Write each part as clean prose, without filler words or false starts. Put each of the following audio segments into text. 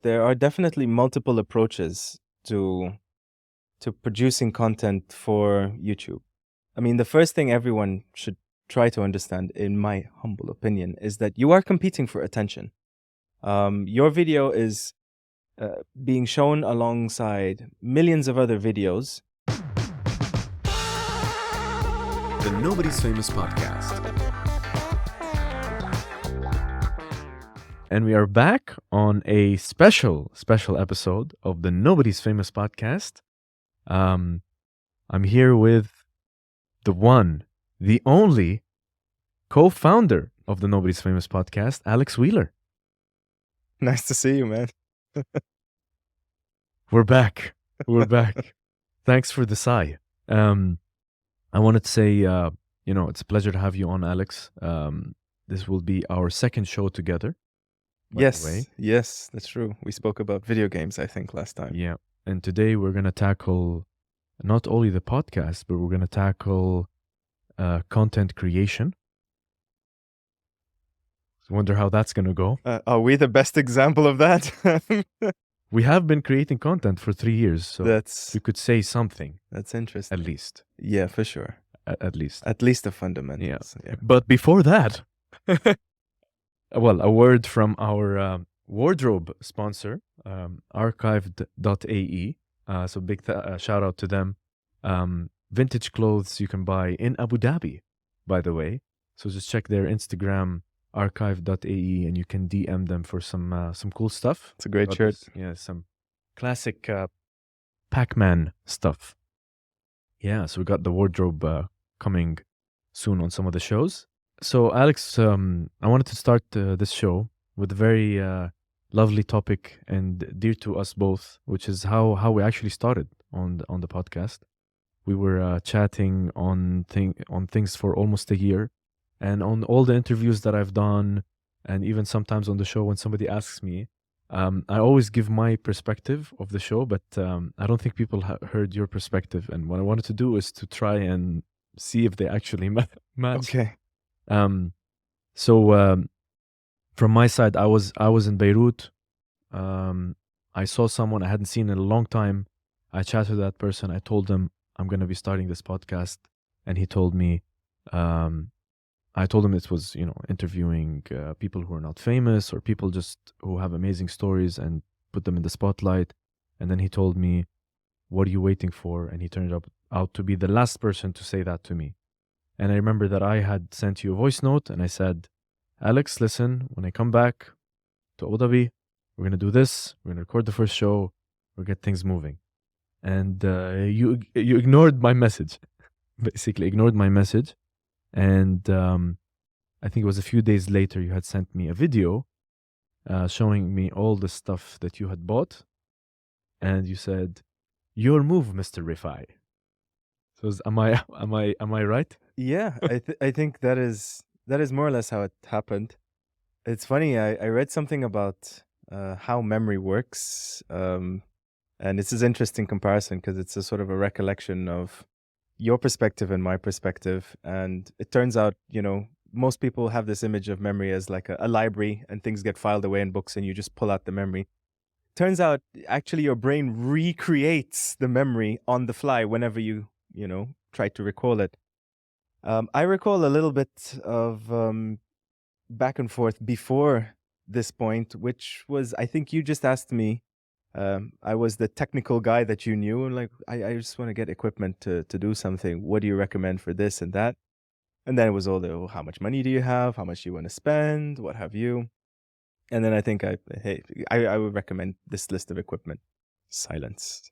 there are definitely multiple approaches to producing content for YouTube. I mean, the first thing everyone should try to understand, in my humble opinion, is that you are competing for attention. Your video is being shown alongside millions of other videos. The Nobody's Famous Podcast. And we are back on a special episode of the Nobody's Famous Podcast. I'm here with the one, the only co-founder of the Nobody's Famous Podcast, Alex Wheeler. Nice to see you, man. We're back. Thanks for the sigh. I wanted to say, it's a pleasure to have you on, Alex. This will be our second show together. Yes, that's true. We spoke about video games, I think, last time. Yeah. And today we're going to tackle not only the podcast, but we're going to tackle content creation. I wonder how that's going to go. Are we the best example of that? We have been creating content for 3 years, so you could say something. That's interesting. At least. Yeah, for sure. At least. At least the fundamentals. Yeah. But before that, well, a word from our wardrobe sponsor, archived.ae. So big shout out to them. Vintage clothes you can buy in Abu Dhabi, by the way. So just check their Instagram, archive.ae, and you can DM them for some cool stuff. It's a great shirt. Yeah, some classic Pac-Man stuff. Yeah, so we got the wardrobe coming soon on some of the shows. So Alex, I wanted to start this show with a very lovely topic and dear to us both, which is how we actually started on the podcast. We were chatting on things for almost a year, and on all the interviews that I've done, and even sometimes on the show when somebody asks me, I always give my perspective of the show, but I don't think people heard your perspective. And what I wanted to do is to try and see if they actually match. Okay. So from my side, I was in Beirut. I saw someone I hadn't seen in a long time. I chatted to that person. I told them I'm going to be starting this podcast, and he told me, I told him it was, interviewing people who are not famous or people just who have amazing stories and put them in the spotlight. And then he told me, what are you waiting for? And he turned out to be the last person to say that to me. And I remember that I had sent you a voice note and I said, Alex, listen, when I come back to Abu Dhabi, we're going to do this. We're going to record the first show. We'll get things moving. And you ignored my message, basically ignored my message. And I think it was a few days later, you had sent me a video showing me all the stuff that you had bought. And you said, your move, Mr. Rifai. So am I right? Yeah, I think that is more or less how it happened. It's funny. I read something about how memory works, and it's an interesting comparison because it's a sort of a recollection of your perspective and my perspective. And it turns out, most people have this image of memory as like a library, and things get filed away in books, and you just pull out the memory. Turns out, actually, your brain recreates the memory on the fly whenever you try to recall it. I recall a little bit of back and forth before this point, which was, I think you just asked me. I was the technical guy that you knew, and like, I just want to get equipment to do something. What do you recommend for this and that? And then it was all how much money do you have? How much do you want to spend? What have you? And then I think I would recommend this list of equipment. Silence.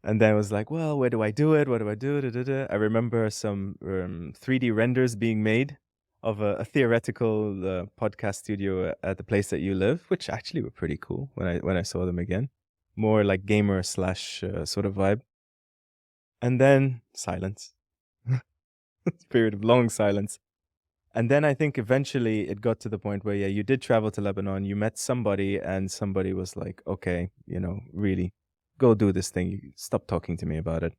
And then it was like, well, where do I do it? What do I do? Da, da, da. I remember some 3D renders being made of a theoretical podcast studio at the place that you live, which actually were pretty cool when I saw them again. More like gamer / sort of vibe. And then silence. Period of long silence. And then I think eventually it got to the point where, you did travel to Lebanon, you met somebody, and somebody was like, okay, really, go do this thing. Stop talking to me about it.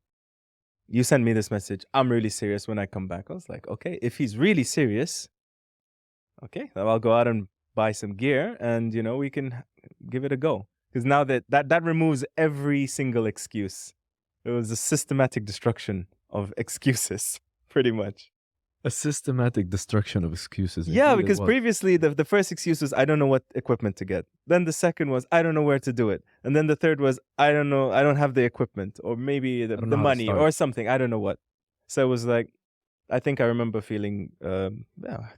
You sent me this message. I'm really serious when I come back. I was like, okay, if he's really serious, okay, then I'll go out and buy some gear and, we can give it a go. Because now that removes every single excuse. It was a systematic destruction of excuses, pretty much. A systematic destruction of excuses. Yeah, Indeed it because was. previously the first excuse was I don't know what equipment to get. Then the second was I don't know where to do it. And then the third was I don't know, I don't have the equipment or maybe I don't the know how to money start. or something. I don't know what. So it was like I think I remember feeling I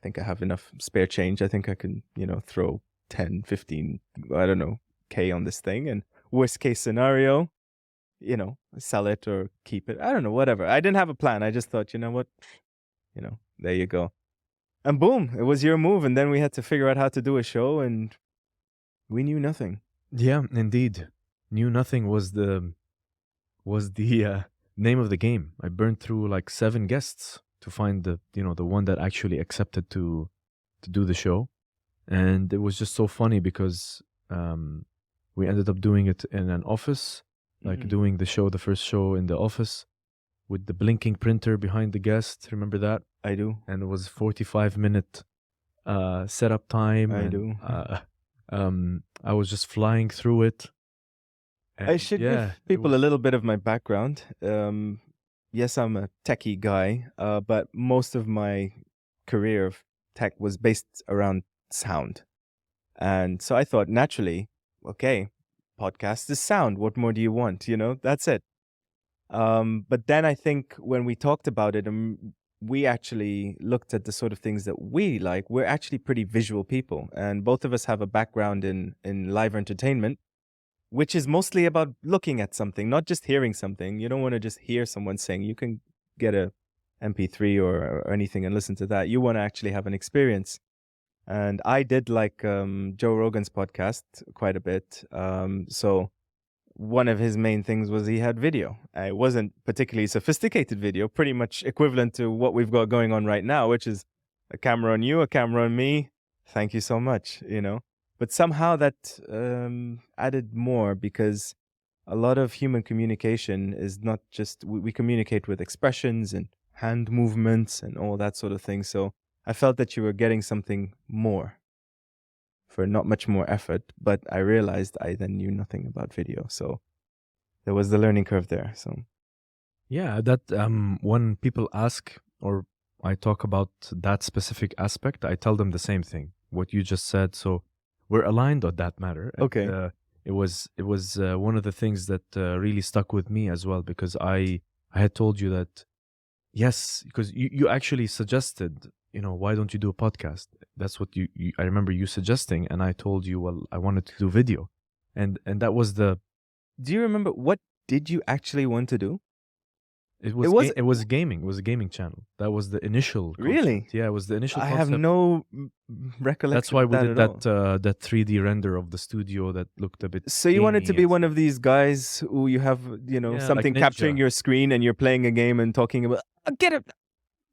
think I have enough spare change. I think I can, throw 10, 15, I don't know, K on this thing, and worst case scenario, sell it or keep it. I don't know, whatever. I didn't have a plan. I just thought, you know what? There you go. And boom, it was your move. And then we had to figure out how to do a show, and we knew nothing. Yeah, indeed. Knew nothing was the name of the game. I burned through like 7 guests to find the one that actually accepted to do the show. And it was just so funny because we ended up doing it in an office, like doing the first show in the office with the blinking printer behind the guest. Remember that? I do. And it was 45-minute setup time. I and, do. I was just flying through it. I should give people a little bit of my background. Yes, I'm a techie guy, but most of my career of tech was based around sound. And so I thought naturally, okay, podcast is sound. What more do you want? That's it. But then I think when we talked about it, we actually looked at the sort of things that we like. We're actually pretty visual people, and both of us have a background in live entertainment, which is mostly about looking at something, not just hearing something. You don't want to just hear someone saying. You can get a MP3 or anything and listen to that. You want to actually have an experience. And I did like Joe Rogan's podcast quite a bit. So one of his main things was he had video. It wasn't particularly sophisticated video, pretty much equivalent to what we've got going on right now, which is a camera on you, a camera on me. Thank you so much, But somehow that added more, because a lot of human communication is not just, we communicate with expressions and hand movements and all that sort of thing. So I felt that you were getting something more for not much more effort, but I realized I then knew nothing about video. So there was the learning curve there. So yeah, that when people ask or I talk about that specific aspect, I tell them the same thing, what you just said. So we're aligned on that matter. Okay. And, it was one of the things that really stuck with me as well, because I had told you that, yes, because you actually suggested, why don't you do a podcast? That's what I remember you suggesting, and I told you, well, I wanted to do video, and that was the. Do you remember what did you actually want to do? It was gaming. It was a gaming channel. That was the initial concept. Really? Yeah, it was the initial concept. I have no recollection. That's why we did that that 3D render of the studio that looked a bit. So you wanted to be one of these guys who you have, something like capturing your screen and you're playing a game and talking about get it,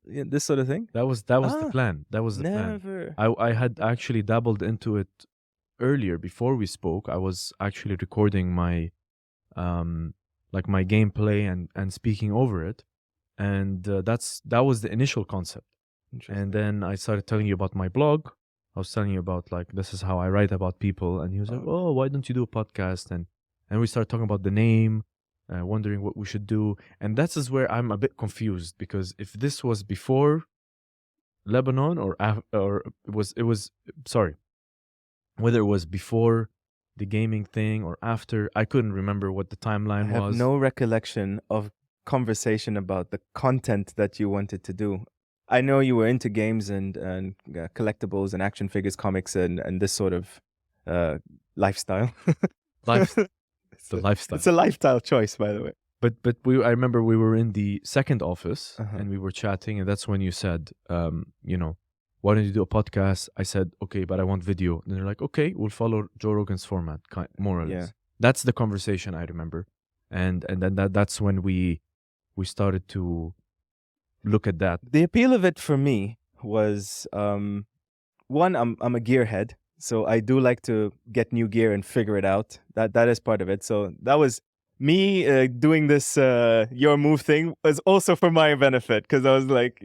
this sort of thing. That was the plan. That was the plan. I had actually dabbled into it earlier before we spoke. I was actually recording my like my gameplay and speaking over it, and that was the initial concept. And then I started telling you about my blog. I was telling you about like this is how I write about people, and he was like, "Oh, why don't you do a podcast?" And we started talking about the name, wondering what we should do, and that is where I'm a bit confused, because if this was before Lebanon or it was sorry, whether it was before the gaming thing or after, I couldn't remember what the timeline was. I have no recollection of conversation about the content that you wanted to do. I know you were into games and collectibles and action figures, comics, and this sort of lifestyle. The lifestyle. It's a lifestyle choice, by the way. But I remember we were in the second office and we were chatting, and that's when you said, why don't you do a podcast? I said, okay, but I want video. And they're like, okay, we'll follow Joe Rogan's format, more or less. Yeah. That's the conversation I remember, and then that's when we started to look at that. The appeal of it for me was one, I'm a gearhead, so I do like to get new gear and figure it out. That is part of it. So that was me doing this your move thing was also for my benefit, because I was like,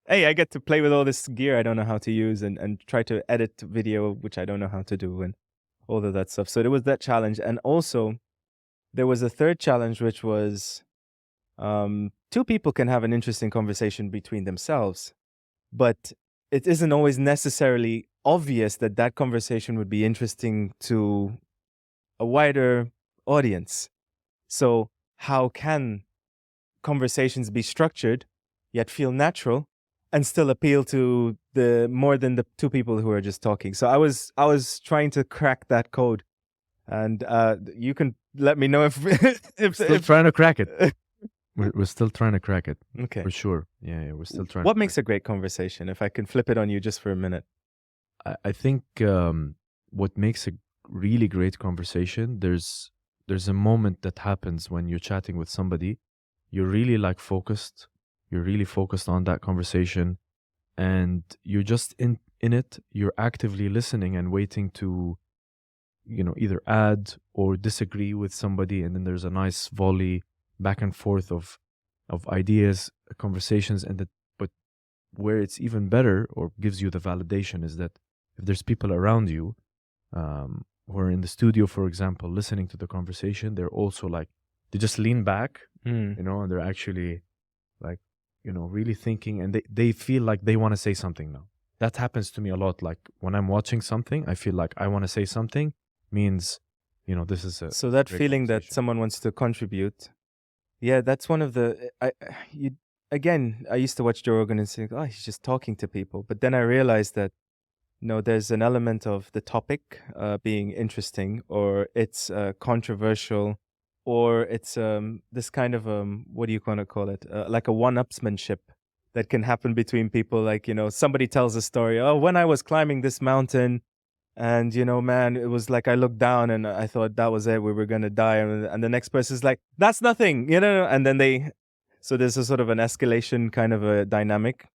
hey, I get to play with all this gear I don't know how to use and try to edit video, which I don't know how to do. And all of that stuff. So there was that challenge, and also there was a third challenge, which was two people can have an interesting conversation between themselves, but it isn't always necessarily obvious that that conversation would be interesting to a wider audience. So how can conversations be structured yet feel natural and still appeal to the more than the two people who are just talking? So I was trying to crack that code, and you can let me know if Still if trying to crack it. We're still trying to crack it. okay. For sure. Yeah, we're still trying. What makes a great conversation? If I can flip it on you just for a minute. I think what makes a really great conversation, there's a moment that happens when you're chatting with somebody. You're really like focused. You're really focused on that conversation, and you're just in it. You're actively listening and waiting to, either add or disagree with somebody, and then there's a nice volley back and forth of ideas, conversations, but where it's even better or gives you the validation is that if there's people around you who are in the studio, for example, listening to the conversation, they're also like, they just lean back, and they're actually like, really thinking, and they feel like they want to say something now. That happens to me a lot. Like when I'm watching something, I feel like I want to say something, means, this is a So that great feeling that conversation. someone wants to contribute, yeah, that's one of the I used to watch Joe Rogan and think, oh, he's just talking to people, but then I realized that no, there's an element of the topic being interesting, or it's controversial, or it's this kind of what do you want to call it, like a one-upsmanship that can happen between people. Like, somebody tells a story, oh, when I was climbing this mountain, and man, it was like I looked down and I thought that was it, we were gonna die, and the next person's like, that's nothing, and then so there's a sort of an escalation kind of a dynamic,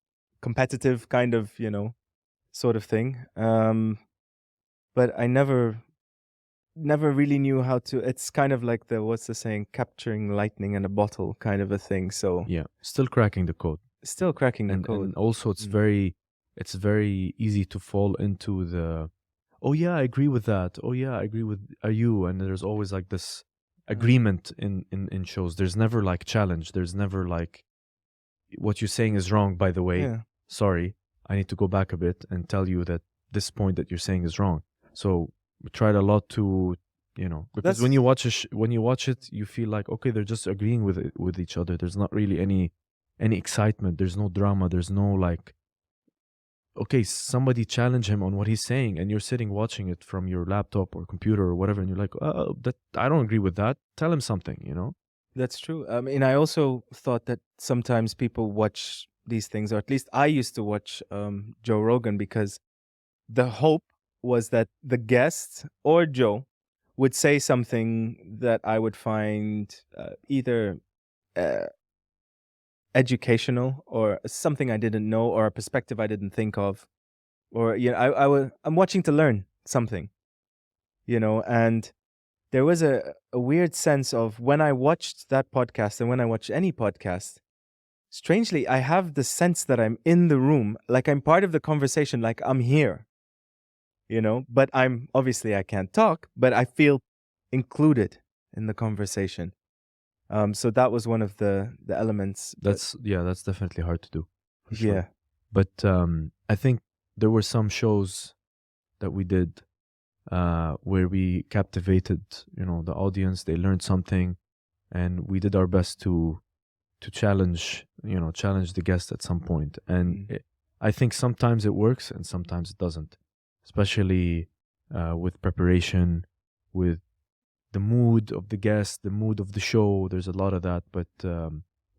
competitive kind of sort of thing. But I never really knew how to. It's kind of like what's the saying, capturing lightning in a bottle kind of a thing. So Yeah, still cracking the code. still cracking the code. And also it's Mm. it's very easy to fall into the, oh yeah, I agree with that, oh yeah, I agree with you, and there's always like this agreement in shows. There's never like challenge. There's never like, what you're saying is wrong, by the way, Yeah, sorry, I need to go back a bit and tell you that this point that you're saying is wrong. So we tried a lot to, because when that's you watch when you watch it, you feel like, okay, they're just agreeing with each other. There's not really any excitement. There's no drama. There's no like, okay, somebody challenge him on what he's saying, and you're sitting watching it from your laptop or computer or whatever, and you're like, oh, that I don't agree with that. Tell him something. that's true. I mean, I also thought that sometimes people watch these things, or at least I used to watch Joe Rogan, because the hope was that the guest or Joe would say something that I would find either uh, educational, or something I didn't know, or a perspective I didn't think of, or I'm watching to learn something, and there was a weird sense of, when I watched that podcast and when I watch any podcast, strangely, I have the sense that I'm in the room, like I'm part of the conversation, like I'm here, but I can't talk, but I feel included in the conversation. So that was one of the elements. But That's definitely hard to do, for sure. yeah, But I think there were some shows that we did where we captivated, the audience. They learned something, and we did our best to challenge the guest at some point. And mm, I think sometimes it works and sometimes it doesn't, especially with preparation, with the mood of the guest, the mood of the show. There's a lot of that, but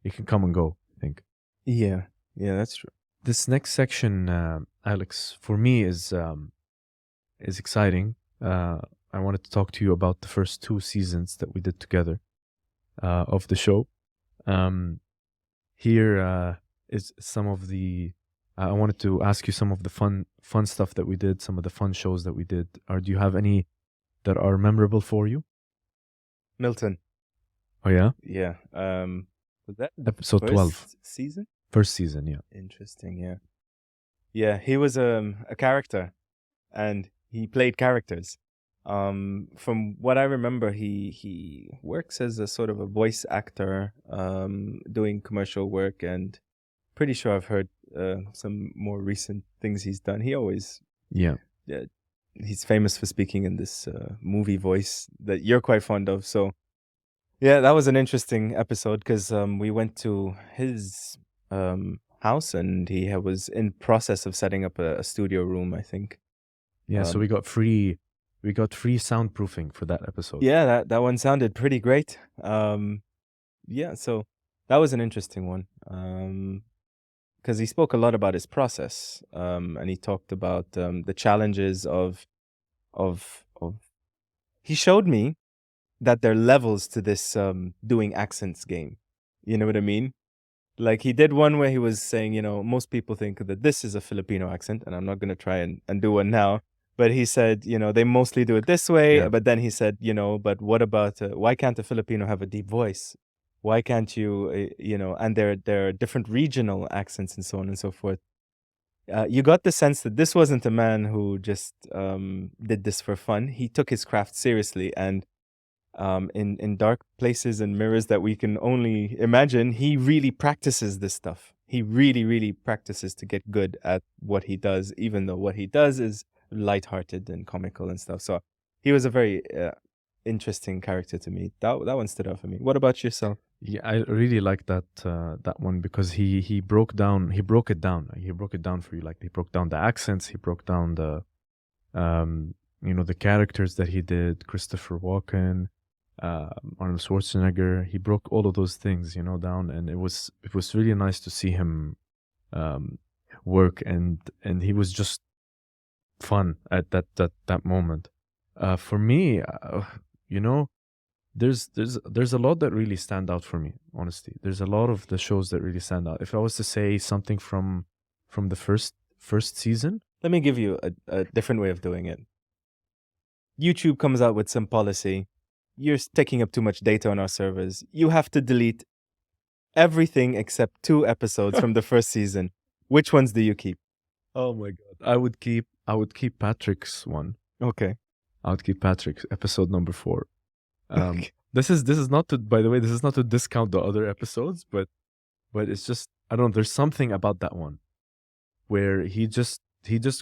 it can come and go, I think. yeah, that's true. This next section, Alex, for me is exciting. I wanted to talk to you about the first 2 seasons that we did together of the show. Here is some of the. I wanted to ask you some of the fun stuff that we did, some of the fun shows that we did. Or do you have any that are memorable for you? Milton. Oh yeah, Yeah. Was that the episode 12, first season? first season. Yeah, Interesting. Yeah. Yeah. He was a character, and he played characters. From what I remember, he works as a sort of a voice actor, doing commercial work, and pretty sure I've heard some more recent things he's done. He always, Yeah. yeah, he's famous for speaking in this movie voice that you're quite fond of. So yeah, that was an interesting episode because we went to his house and he was in process of setting up a studio room, I think. Yeah, so Um, we got free soundproofing for that episode. yeah, that one sounded pretty great. Yeah, so that was an interesting one. Because he spoke a lot about his process, and he talked about the challenges of. He showed me that there are levels to this doing accents game. You know what I mean? Like he did one where he was saying, most people think that this is a Filipino accent, and I'm not gonna try and do one now. But he said, they mostly do it this way. Yeah. But then he said, but what about why can't a Filipino have a deep voice? Why can't you, and there are different regional accents and so on and so forth. You got the sense that this wasn't a man who just did this for fun. He took his craft seriously, and in dark places and mirrors that we can only imagine, he really practices this stuff. He really, really practices to get good at what he does, even though what he does is lighthearted and comical and stuff. So he was a very interesting character to me. That one stood out for me. What about yourself? Yeah, I really like that one because he broke it down. He broke it down for you. Like he broke down the accents. He broke down the the characters that he did. Christopher Walken, Arnold Schwarzenegger. He broke all of those things, down, and it was really nice to see him work, and he was just fun at that moment. For me, there's a lot that really stand out for me, honestly. There's a lot of the shows that really stand out. If I was to say something from the first season, Let me give you a different way of doing it. YouTube comes out with some policy. You're taking up too much data on our servers. You have to delete everything except 2 episodes from the first season. Which ones do you keep? oh my god, I would keep Patrick's one. Okay. I would keep Patrick's episode number 4. Okay. This is not to, by the way, this is not to discount the other episodes, but it's just, I don't know, there's something about that one where he just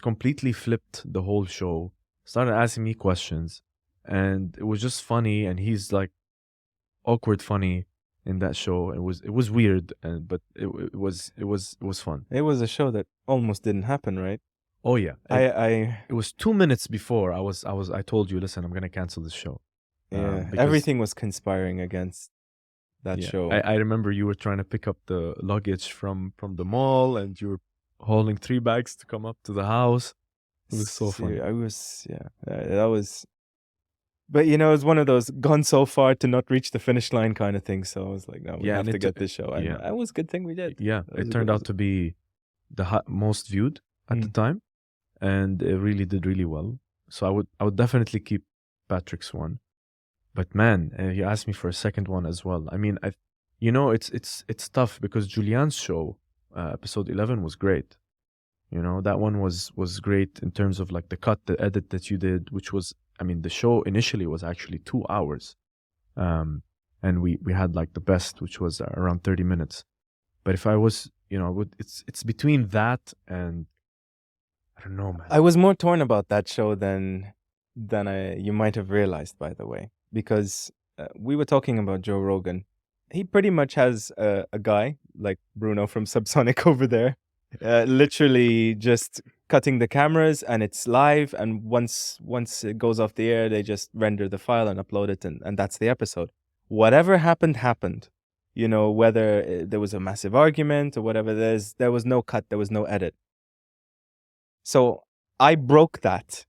completely flipped the whole show, started asking me questions, and it was just funny, and he's like awkward funny in that show. It was weird, but it was fun. It was a show that almost didn't happen, right? Oh yeah. I It was 2 minutes before I told you, listen, I'm gonna cancel this show. yeah, Because everything was conspiring against that yeah, show. I remember you were trying to pick up the luggage from the mall, and you were hauling 3 bags to come up to the house. It was so funny. I was, yeah, that was. But it was one of those gone so far to not reach the finish line kind of thing. So I was like, no, we Yeah, have and to get this show, and yeah. that was a good thing we did. Yeah, That was it a turned good- out to be the most viewed at the Mm. time, and it really did really well. So I would definitely keep Patrick's one. But man, you asked me for a second one as well. I mean, it's tough because Julian's show, episode 11, was great. That one was great in terms of like the edit that you did, which was, I mean, the show initially was actually 2 hours. And we had like the best, which was around 30 minutes. But if I was, it's between that and I don't know, man. I was more torn about that show than you might have realized, by the way, because we were talking about Joe Rogan. He pretty much has a guy like Bruno from Subsonic over there, literally just cutting the cameras, and it's live. And once it goes off the air, they just render the file and upload it, and that's the episode. Whatever happened. Whether there was a massive argument or whatever, there was no cut, there was no edit. So I broke that,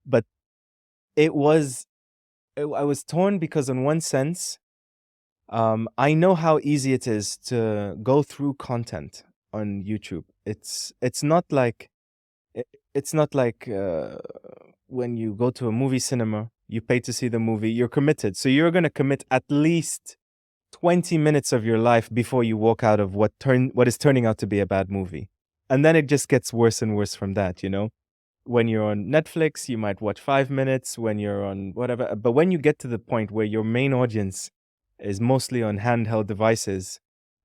but I was torn because in one sense, I know how easy it is to go through content on YouTube. It's not like when you go to a movie cinema, you pay to see the movie, you're committed. So you're going to commit at least 20 minutes of your life before you walk out of what is turning out to be a bad movie. And then it just gets worse and worse from that. when you're on Netflix, you might watch 5 minutes. When you're on whatever, but when you get to the point where your main audience is mostly on handheld devices,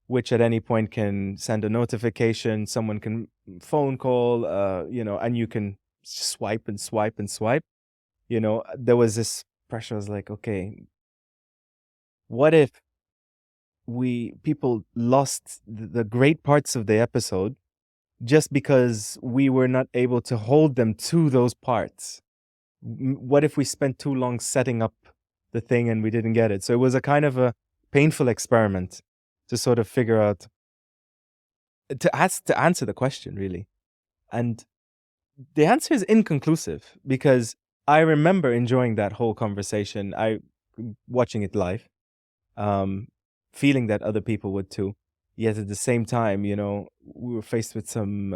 which at any point can send a notification, someone can phone call, and you can swipe and swipe and swipe. There was this pressure. I was like, okay, what if people lost the great parts of the episode just because we were not able to hold them to those parts? What if we spent too long setting up the thing and we didn't get it? So it was a kind of a painful experiment to sort of figure out, to answer the question, really. And the answer is inconclusive, because I remember enjoying that whole conversation. Watching it live, feeling that other people would too. Yet at the same time, we were faced with some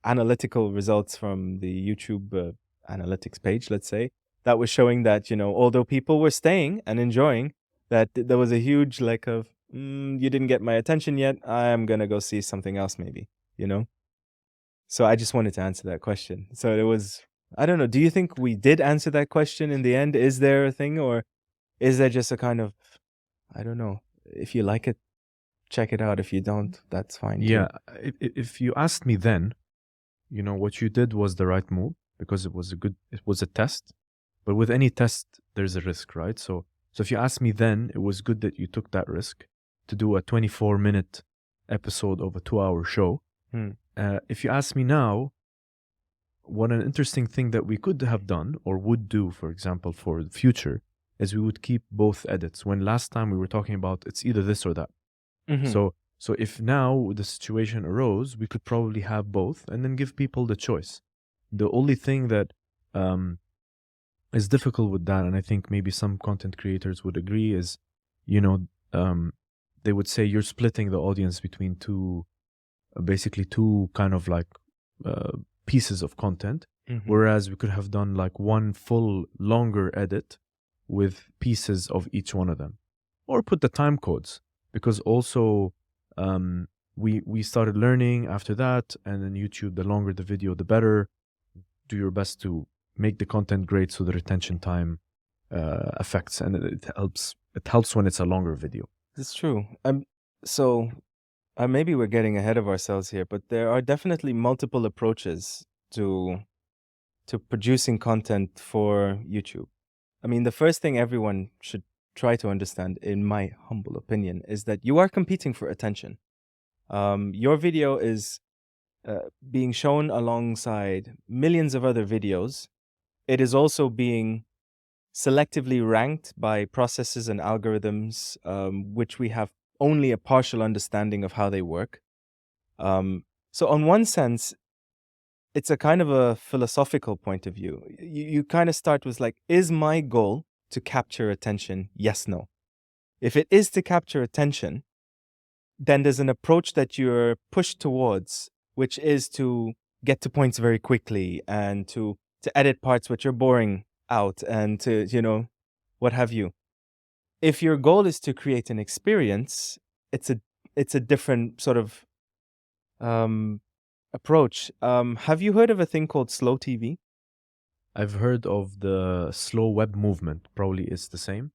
analytical results from the YouTube analytics page, let's say, that was showing that, although people were staying and enjoying, that there was a huge lack of, you didn't get my attention yet, I'm going to go see something else maybe, So I just wanted to answer that question. So it was, I don't know, do you think we did answer that question in the end? Is there a thing, or is there just a kind of, I don't know, if you like it, check it out. If you don't, that's fine too. Yeah, if you asked me then, what you did was the right move, because it was a test. But with any test, there's a risk, right? So if you asked me then, it was good that you took that risk to do a 24-minute episode of a 2-hour show. If you ask me now, what an interesting thing that we could have done or would do, for example, for the future, is we would keep both edits. When last time we were talking about it's either this or that. So if now the situation arose, we could probably have both and then give people the choice. The only thing that is difficult with that, and I think maybe some content creators would agree, is, they would say you're splitting the audience between basically two kind of like pieces of content, whereas we could have done like one full longer edit with pieces of each one of them, or put the time codes. Because also we started learning after that, and then YouTube, the longer the video, the better. Do your best to make the content great so the retention time affects, and it helps when it's a longer video. It's true. So maybe we're getting ahead of ourselves here, but there are definitely multiple approaches to producing content for YouTube. I mean, the first thing everyone should try to understand, in my humble opinion, is that you are competing for attention. Your video is being shown alongside millions of other videos. It is also being selectively ranked by processes and algorithms, which we have only a partial understanding of how they work. So on one sense, it's a kind of a philosophical point of view. You kind of start with like, is my goal to capture attention? Yes, no. If it is to capture attention, then there's an approach that you're pushed towards, which is to get to points very quickly and to edit parts which are boring out and to, what have you. If your goal is to create an experience, it's a different sort of approach. Have you heard of a thing called slow TV? I've heard of the slow web movement. Probably it's the same.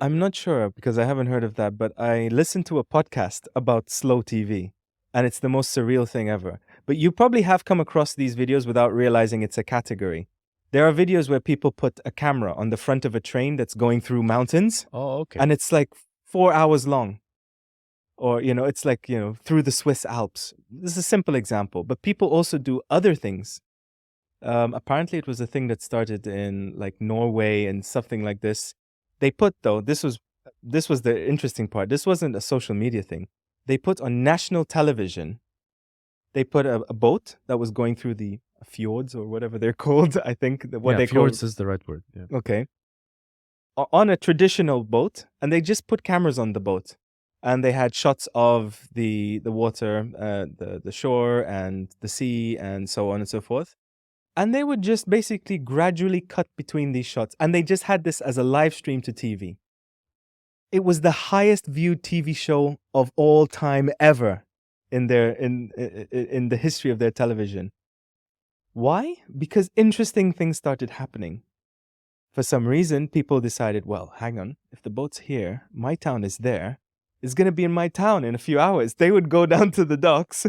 I'm not sure, because I haven't heard of that, but I listened to a podcast about slow TV, and it's the most surreal thing ever. But you probably have come across these videos without realizing it's a category. There are videos where people put a camera on the front of a train that's going through mountains. Oh, okay. And it's like 4 hours long. Or, it's like, through the Swiss Alps. This is a simple example. But people also do other things. Apparently, it was a thing that started in like Norway and something like this. They put, though, this was the interesting part. This wasn't a social media thing. They put on national television, they put a boat that was going through the fjords, or whatever they're called. I think fjords is the right word. Yeah. Okay. On a traditional boat, and they just put cameras on the boat, and they had shots of the water, the shore and the sea, and so on and so forth. And they would just basically gradually cut between these shots. And they just had this as a live stream to TV. It was the highest viewed TV show of all time ever in the history of their television. Why? Because interesting things started happening. For some reason, people decided, well, hang on, if the boat's here, my town is there, it's going to be in my town in a few hours. They would go down to the docks,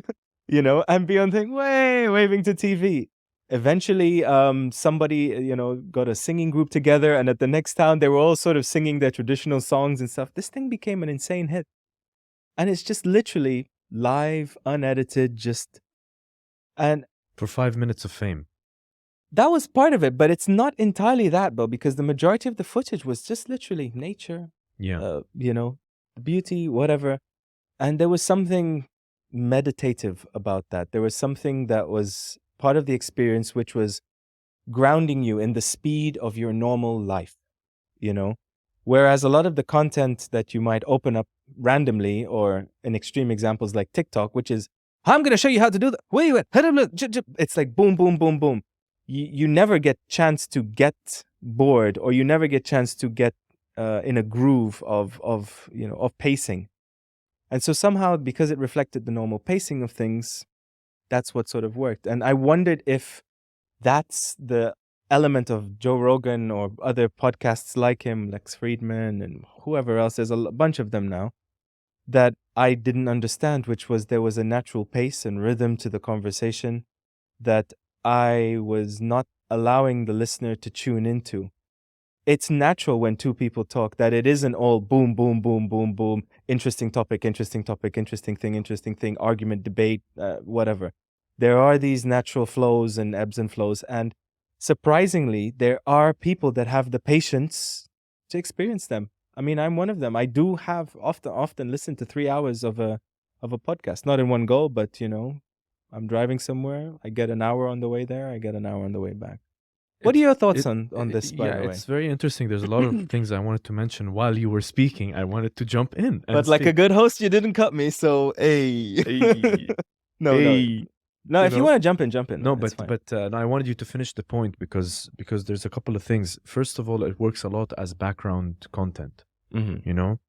and be on thing, waving to TV. Eventually, somebody, got a singing group together, and at the next town, they were all sort of singing their traditional songs and stuff. This thing became an insane hit. And it's just literally live, unedited, and For 5 minutes of fame. that was part of it, but it's not entirely that, though, because the majority of the footage was just literally nature, Yeah. beauty, whatever. And there was something meditative about that. There was something that was part of the experience, which was grounding you in the speed of your normal life, Whereas a lot of the content that you might open up randomly, or in extreme examples like TikTok, which is, I'm going to show you how to do that. Where you at? It's like boom, boom, boom, boom. You never get chance to get bored, or you never get chance to get in a groove of pacing. And so somehow, because it reflected the normal pacing of things, that's what sort of worked. And I wondered if that's the element of Joe Rogan or other podcasts like him, Lex Friedman and whoever else, there's a bunch of them now, that I didn't understand, which was there was a natural pace and rhythm to the conversation that I was not allowing the listener to tune into. It's natural when two people talk that it isn't all boom, boom, boom, boom, boom, interesting topic, interesting thing, argument, debate, whatever. There are these natural flows and ebbs and flows. And surprisingly, there are people that have the patience to experience them. I mean, I'm one of them. I do have often listened to 3 hours of a podcast, not in one go, but I'm driving somewhere. I get an hour on the way there. I get an hour on the way back. What are your thoughts on this, by the way? It's very interesting. There's a lot of things I wanted to mention while you were speaking. I wanted to jump in. But like a good host, you didn't cut me, so Hey. No, Hey. no. If you want to jump in, jump in. No, It's but fine. no, I wanted you to finish the point because there's a couple of things. First of all, it works a lot as background content. Mhm.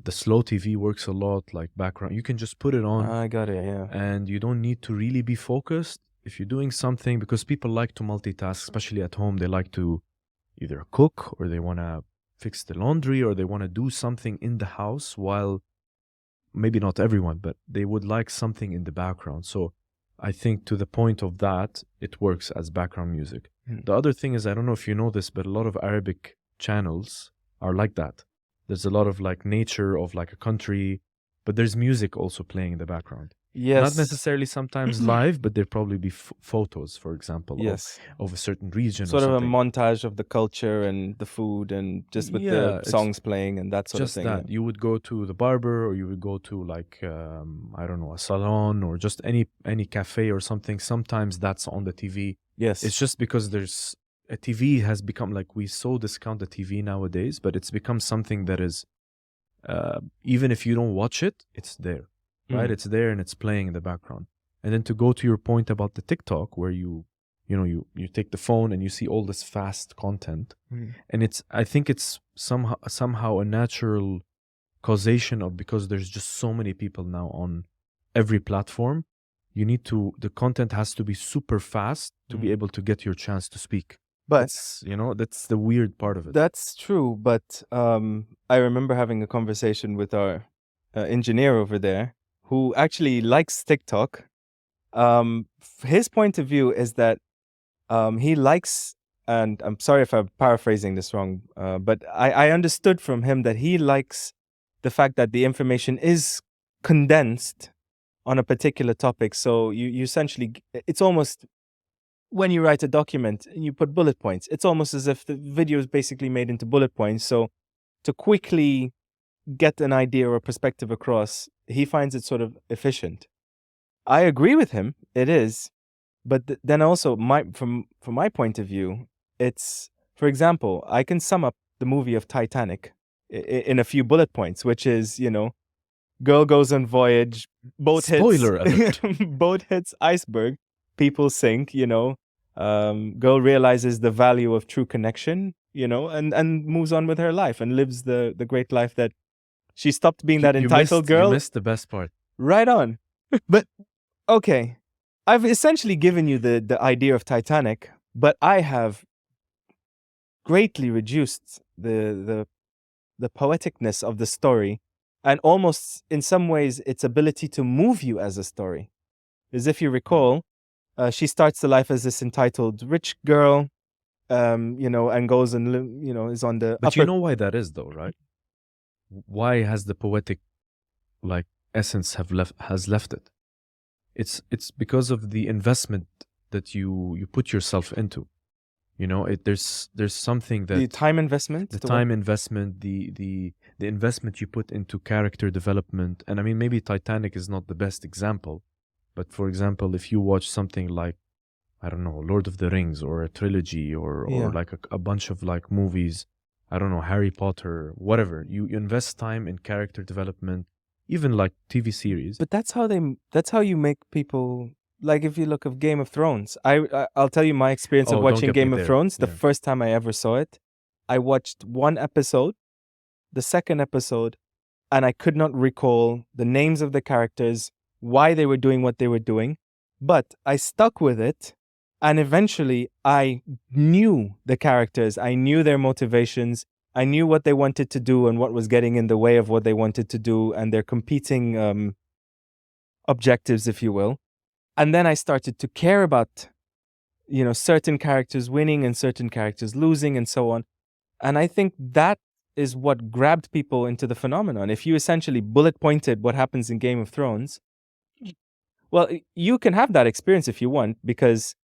The slow TV works a lot like background. You can just put it on, I got it. Yeah. and you don't need to really be focused if you're doing something, because people like to multitask, especially at home. They like to either cook, or they want to fix the laundry, or they want to do something in the house while, maybe not everyone, but they would like something in the background. So I think to the point of that, it works as background music. The other thing is, I don't know if you know this, but a lot of Arabic channels are like that. There's a lot of like nature of like a country, but there's music also playing in the background. Yes. Not necessarily sometimes live, but there'd probably be photos, for example, Yes. of a certain region Sort or of a something. montage of the culture and the food, and just with the it's songs playing and that sort of just thing. that. You would go to the barber, or you would go to like I don't know, a salon, or just any cafe or something. Sometimes that's on the TV. Yes. It's just because there's a TV has become like, we so discount the TV nowadays, but it's become something that is even if you don't watch it, it's there, right? It's there and it's playing in the background. And then to go to your point about the TikTok, where you take the phone and you see all this fast content, and I think it's somehow a natural causation of, because there's just so many people now on every platform. The content has to be super fast to be able to get your chance to speak. But that's the weird part of it. That's true, but I remember having a conversation with our engineer over there, who actually likes TikTok. His point of view is that he likes, and I'm sorry if I'm paraphrasing this wrong, but I understood from him that he likes the fact that the information is condensed on a particular topic. So you essentially, it's almost, when you write a document and you put bullet points, it's almost as if the video is basically made into bullet points. So to quickly get an idea or a perspective across, he finds it sort of efficient. I agree with him, it is. But then also, from my point of view, it's, for example, I can sum up the movie of Titanic in a few bullet points, which is, girl goes on voyage, boat Spoiler alert. boat hits iceberg, people sink, girl realizes the value of true connection, and moves on with her life and lives the great life that she stopped being that entitled girl. You missed the best part. Right on. But okay, I've essentially given you the idea of Titanic, but I have greatly reduced the poeticness of the story, and almost in some ways its ability to move you as a story. As if you recall, she starts the life as this entitled rich girl, and goes and is on the But upper. you know why that is, though, right? Why has the poetic like essence has left it? It's because of the investment that you put yourself into. There's something The that time investment. the time investment, the investment you put into character development. And I mean, maybe Titanic is not the best example, but for example, if you watch something like, I don't know, Lord of the Rings, or a trilogy, or Yeah. like a bunch of like movies, I don't know, Harry Potter, whatever, you invest time in character development, even like TV series. But that's how you make people. Like if you look at Game of Thrones, I'll tell you my experience of Oh, don't watching get me Game of there. Thrones. The Yeah. first time I ever saw it, I watched one episode, the second episode, and I could not recall the names of the characters, why they were doing what they were doing, but I stuck with it, and eventually I knew the characters, I knew their motivations, I knew what they wanted to do and what was getting in the way of what they wanted to do, and their competing objectives, if you will. And then I started to care about, certain characters winning and certain characters losing and so on. And I think that is what grabbed people into the phenomenon. If you essentially bullet pointed what happens in Game of Thrones, well, you can have that experience if you want, because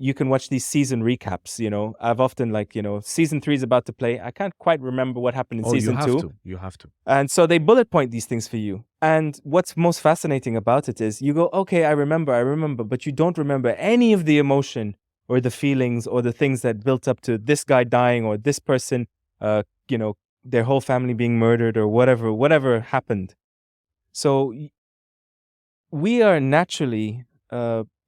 you can watch these season recaps. I've often season 3 is about to play. I can't quite remember what happened in Oh, you season have 2. to. You have to. And so they bullet point these things for you. And what's most fascinating about it is you go, okay, I remember, but you don't remember any of the emotion or the feelings or the things that built up to this guy dying or this person, their whole family being murdered or whatever happened. So we are naturally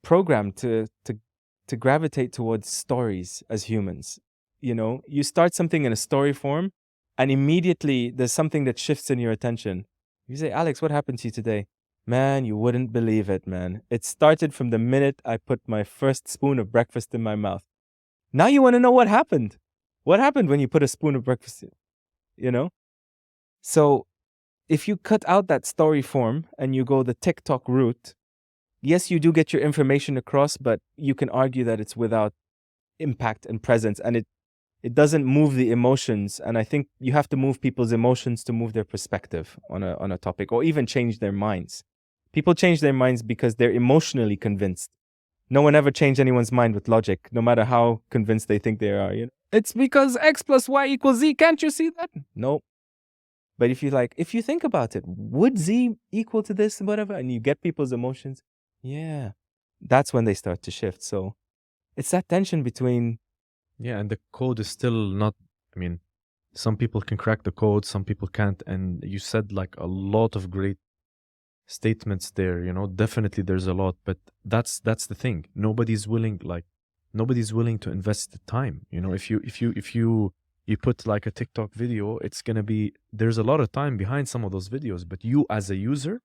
programmed to gravitate towards stories as humans. You start something in a story form, and immediately there's something that shifts in your attention. You say, Alex, what happened to you today? Man, you wouldn't believe it, man. It started from the minute I put my first spoon of breakfast in my mouth. Now you want to know what happened. What happened when you put a spoon of breakfast in? So if you cut out that story form and you go the TikTok route, yes, you do get your information across, but you can argue that it's without impact and presence, and it doesn't move the emotions. And I think you have to move people's emotions to move their perspective on a topic, or even change their minds. People change their minds because they're emotionally convinced. No one ever changed anyone's mind with logic, no matter how convinced they think they are. It's because X plus Y equals Z. Can't you see that? No. But if you think about it, would Z equal to this and whatever, and you get people's emotions, yeah, that's when they start to shift. So it's that tension between. Yeah, and the code is still not, I mean, some people can crack the code, some people can't. And you said like a lot of great statements there, definitely there's a lot, but that's the thing. Nobody's willing to invest the time. If you put like a TikTok video, there's a lot of time behind some of those videos, but you as a user,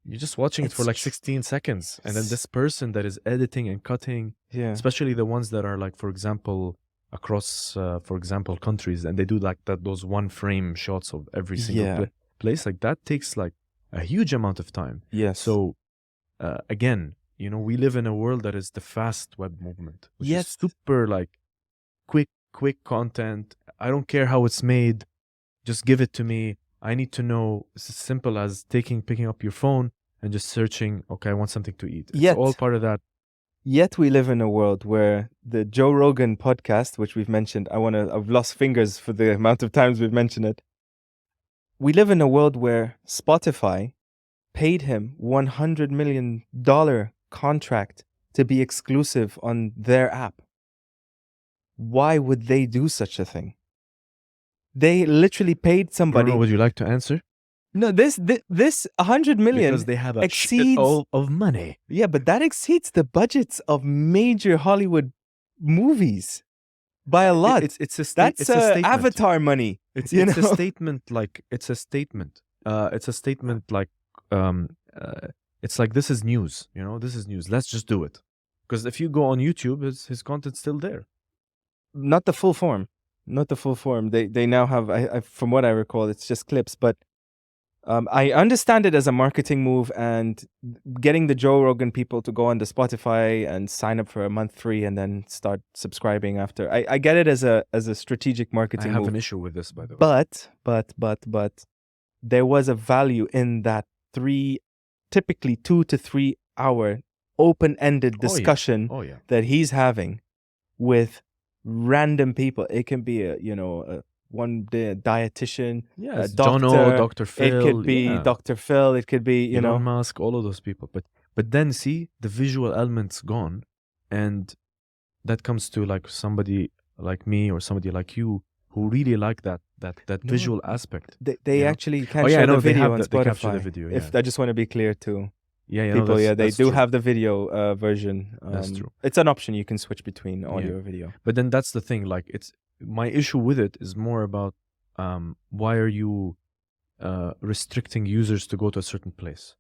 you're just watching it for like 16 seconds. And then this person that is editing and cutting, especially the ones that are like, for example, across, for example, countries, and they do like those one frame shots of every single place, like that takes like a huge amount of time. Yes. So again, we live in a world that is the fast web movement, which is super like quick content. I don't care how it's made. Just give it to me. I need to know. It's as simple as picking up your phone and just searching, okay, I want something to eat. It's all part of that. Yet we live in a world where the Joe Rogan podcast, which we've mentioned, I've lost fingers for the amount of times we've mentioned it. We live in a world where Spotify paid him $100 million contract to be exclusive on their app. Why would they do such a thing? They literally paid somebody. Bruno, would you like to answer? No, this $100 million because they have a exceeds shit of money. Yeah, but that exceeds the budgets of major Hollywood movies by a lot. It's a That's it's a statement. Avatar money. It's a statement. Like it's a statement. It's a statement. Like it's like, this is news, this is news. Let's just do it. Because if you go on YouTube, his content's still there. Not the full form. Not the full form. They now have, from what I recall, it's just clips. But I understand it as a marketing move, and getting the Joe Rogan people to go on the Spotify and sign up for a month free and then start subscribing after. I get it as a strategic marketing I have move. an issue with this, by the way. But there was a value in that typically 2 to 3 hour open-ended discussion that he's having with random people. It can be a one dietitian, a doctor, Jono, Dr. Phil. It could be Dr. Phil. It could be Elon Musk, all of those people. But then see, the visual element's gone, and that comes to like somebody like me or somebody like you who really like that visual aspect. They actually can share the video on Spotify. They capture the video. If I just want to be clear to people, they do have the video version. That's true. It's an option you can switch between audio or video. But then that's the thing. Like, it's my issue with it is more about why are you restricting users to go to a certain place?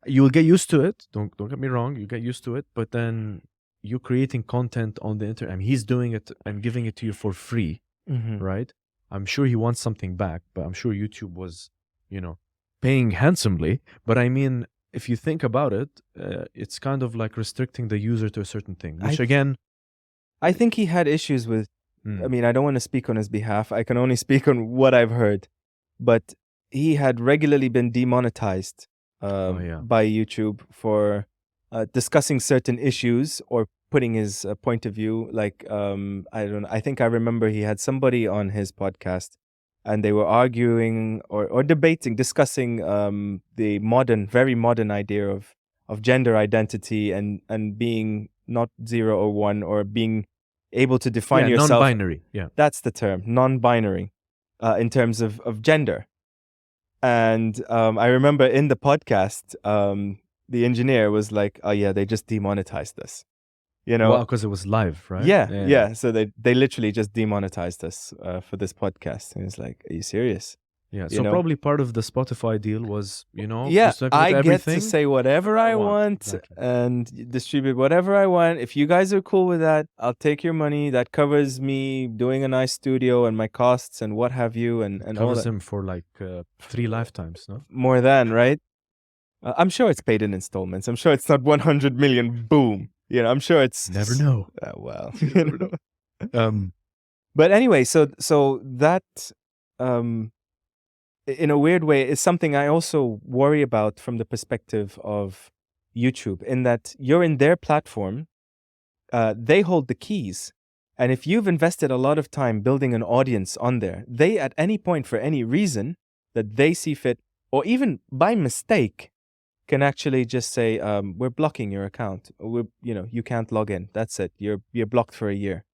You'll get used to it. Don't get me wrong. You get used to it, but then you're creating content on the internet. I mean, he's doing it and giving it to you for free, right? I'm sure he wants something back, but I'm sure YouTube was, paying handsomely. But I mean, if you think about it, it's kind of like restricting the user to a certain thing, which I think he had issues with. I mean, I don't want to speak on his behalf. I can only speak on what I've heard. But he had regularly been demonetized by YouTube for discussing certain issues or putting his point of view. Like, I don't know. I think I remember he had somebody on his podcast, and they were arguing or discussing the very modern idea of gender identity and being not 0 or 1, or being able to define yourself. Non-binary. Yeah, that's the term, non-binary, in terms of gender. And I remember in the podcast, the engineer was like, "Oh yeah, they just demonetized us." Well, because it was live, right? Yeah. So they literally just demonetized us for this podcast. And it's like, are you serious? Yeah. So probably part of the Spotify deal was, I get to say whatever I want and distribute whatever I want. If you guys are cool with that, I'll take your money. That covers me doing a nice studio and my costs and what have you. And covers all that. him for like 3 lifetimes, no? More than, right? I'm sure it's paid in installments. I'm sure it's not 100 million. Boom. I'm sure it's. Never know. Well, you never know. But anyway, so that. In a weird way, is something I also worry about from the perspective of YouTube, in that you're in their platform, they hold the keys. And if you've invested a lot of time building an audience on there, they at any point, for any reason that they see fit, or even by mistake, can actually just say, we're blocking your account. You can't log in. That's it. You're blocked for a year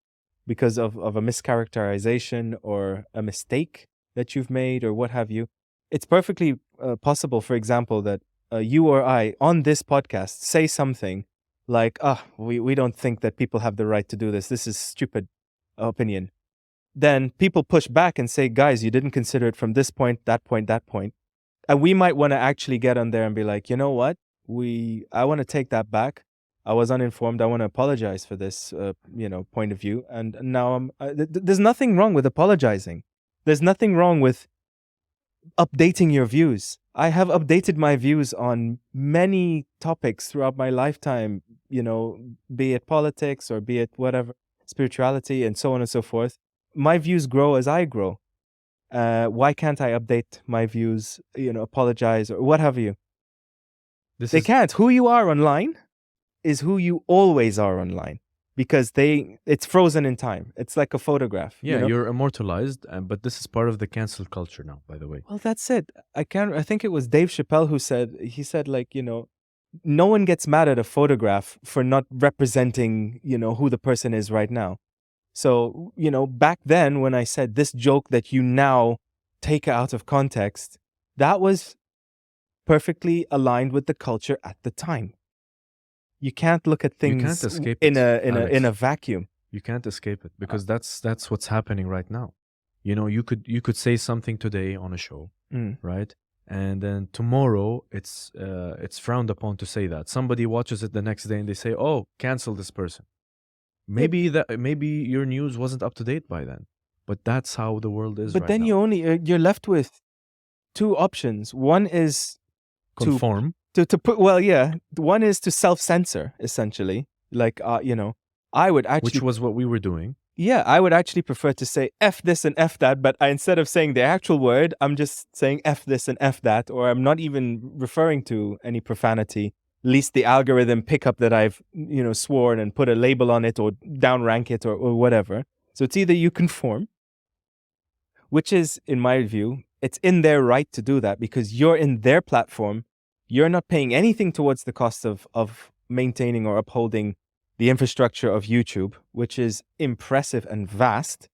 because of a mischaracterization or a mistake that you've made or what have you. It's perfectly possible, for example, that you or I on this podcast say something like, we don't think that people have the right to do this. This is stupid opinion. Then people push back and say, guys, you didn't consider it from this point, that point, that point. And we might want to actually get on there and be like, you know what? I want to take that back. I was uninformed. I want to apologize for this, point of view. And now there's nothing wrong with apologizing. There's nothing wrong with updating your views. I have updated my views on many topics throughout my lifetime, be it politics or be it whatever, spirituality and so on and so forth. My views grow as I grow. Why can't I update my views, apologize or what have you? They can't. Who you are online is who you always are online. Because it's frozen in time. It's like a photograph. Yeah, you're immortalized, but this is part of the cancel culture now, by the way. Well, that's it. I think it was Dave Chappelle who said, like, no one gets mad at a photograph for not representing, who the person is right now. So, back then when I said this joke that you now take out of context, that was perfectly aligned with the culture at the time. You can't look at things in a vacuum. You can't escape it because that's what's happening right now. You could say something today on a show, right? and then tomorrow it's frowned upon to say that. Somebody watches it the next day and they say, "Oh, cancel this person." Yeah, Maybe your news wasn't up to date by then, but that's how the world is but right then now. you're left with two options. One is to Conform, to put, well, yeah, one is to self-censor essentially. Like, I would which actually, was what we were doing. yeah, I would actually prefer to say F this and F that, but instead of saying the actual word, I'm just saying F this and F that, or I'm not even referring to any profanity, least the algorithm pick up that I've, sworn and put a label on it or downrank it or whatever. So it's either you conform, which is, in my view, it's in their right to do that because you're in their platform. You're not paying anything towards the cost of maintaining or upholding the infrastructure of YouTube, which is impressive and vast.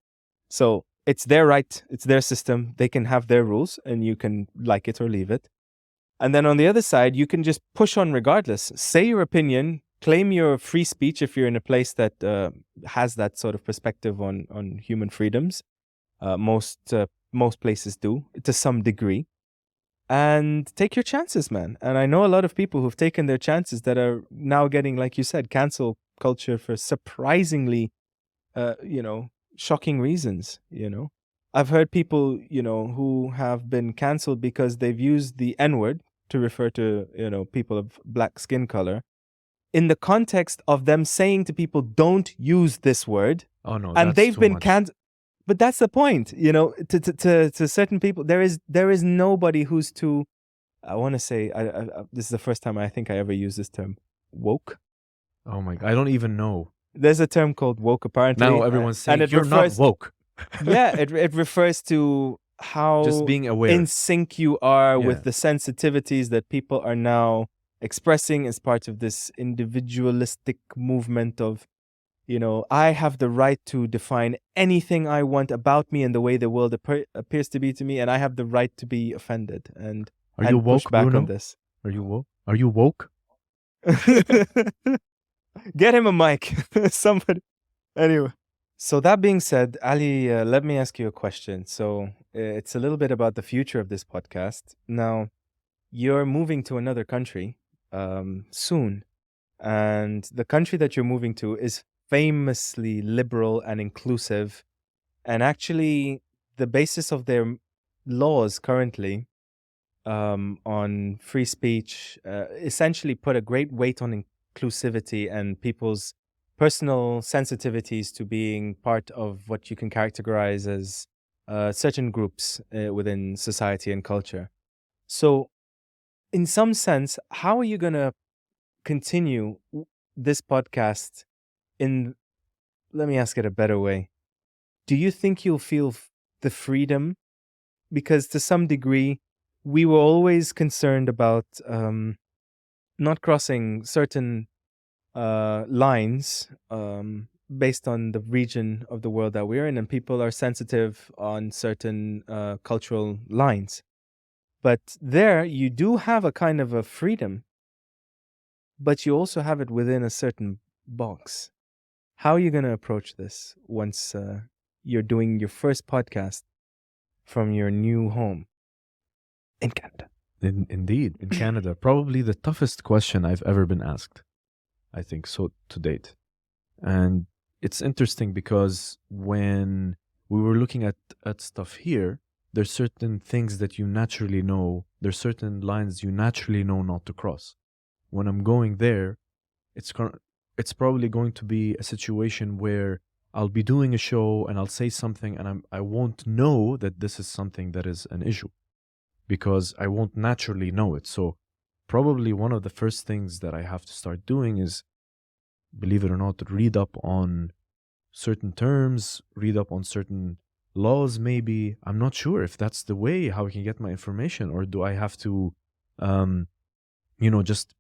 So it's their right, it's their system. They can have their rules and you can like it or leave it. And then on the other side, you can just push on regardless. Say your opinion, claim your free speech if you're in a place that has that sort of perspective on human freedoms. Most places do to some degree, and take your chances, man. And I know a lot of people who've taken their chances that are now getting, like you said, cancel culture for surprisingly, shocking reasons. I've heard people, who have been canceled because they've used the N-word to refer to, people of black skin color in the context of them saying to people, don't use this word. Oh no, And that's they've too been much. canceled. But that's the point, to certain people, there is nobody who's too. I want to say, this is the first time I think I ever use this term, woke. Oh my, I don't even know. There's a term called woke, Now apparently, everyone's and saying it you're not refers, woke. yeah, it refers to Just how being in aware. sync you are Yeah. with the sensitivities that people are now expressing as part of this individualistic movement of, I have the right to define anything I want about me and the way the world appears to be to me, and I have the right to be offended and Are you push woke, back on Bruno? this. Are you woke? Are you woke? Get him a mic, somebody. Anyway, so that being said, Ali, let me ask you a question. So it's a little bit about the future of this podcast. Now, you're moving to another country soon, and the country that you're moving to is famously liberal and inclusive. And actually, the basis of their laws currently, on free speech, essentially put a great weight on inclusivity and people's personal sensitivities to being part of what you can characterize as certain groups within society and culture. So, in some sense, how are you going to continue this podcast in, let me ask it a better way. Do you think you'll feel the freedom? Because to some degree, we were always concerned about not crossing certain lines based on the region of the world that we're in, and people are sensitive on certain cultural lines. But there, you do have a kind of a freedom, but you also have it within a certain box. How are you going to approach this once you're doing your first podcast from your new home in Canada? Indeed, in Canada, probably the toughest question I've ever been asked, I think so to date. And it's interesting because when we were looking at stuff here, there's certain things that you naturally know, there's certain lines you naturally know not to cross. When I'm going there, it's probably going to be a situation where I'll be doing a show and I'll say something and I won't know that this is something that is an issue because I won't naturally know it. So probably one of the first things that I have to start doing is, believe it or not, read up on certain terms, read up on certain laws maybe. I'm not sure if that's the way how I can get my information, or do I have to just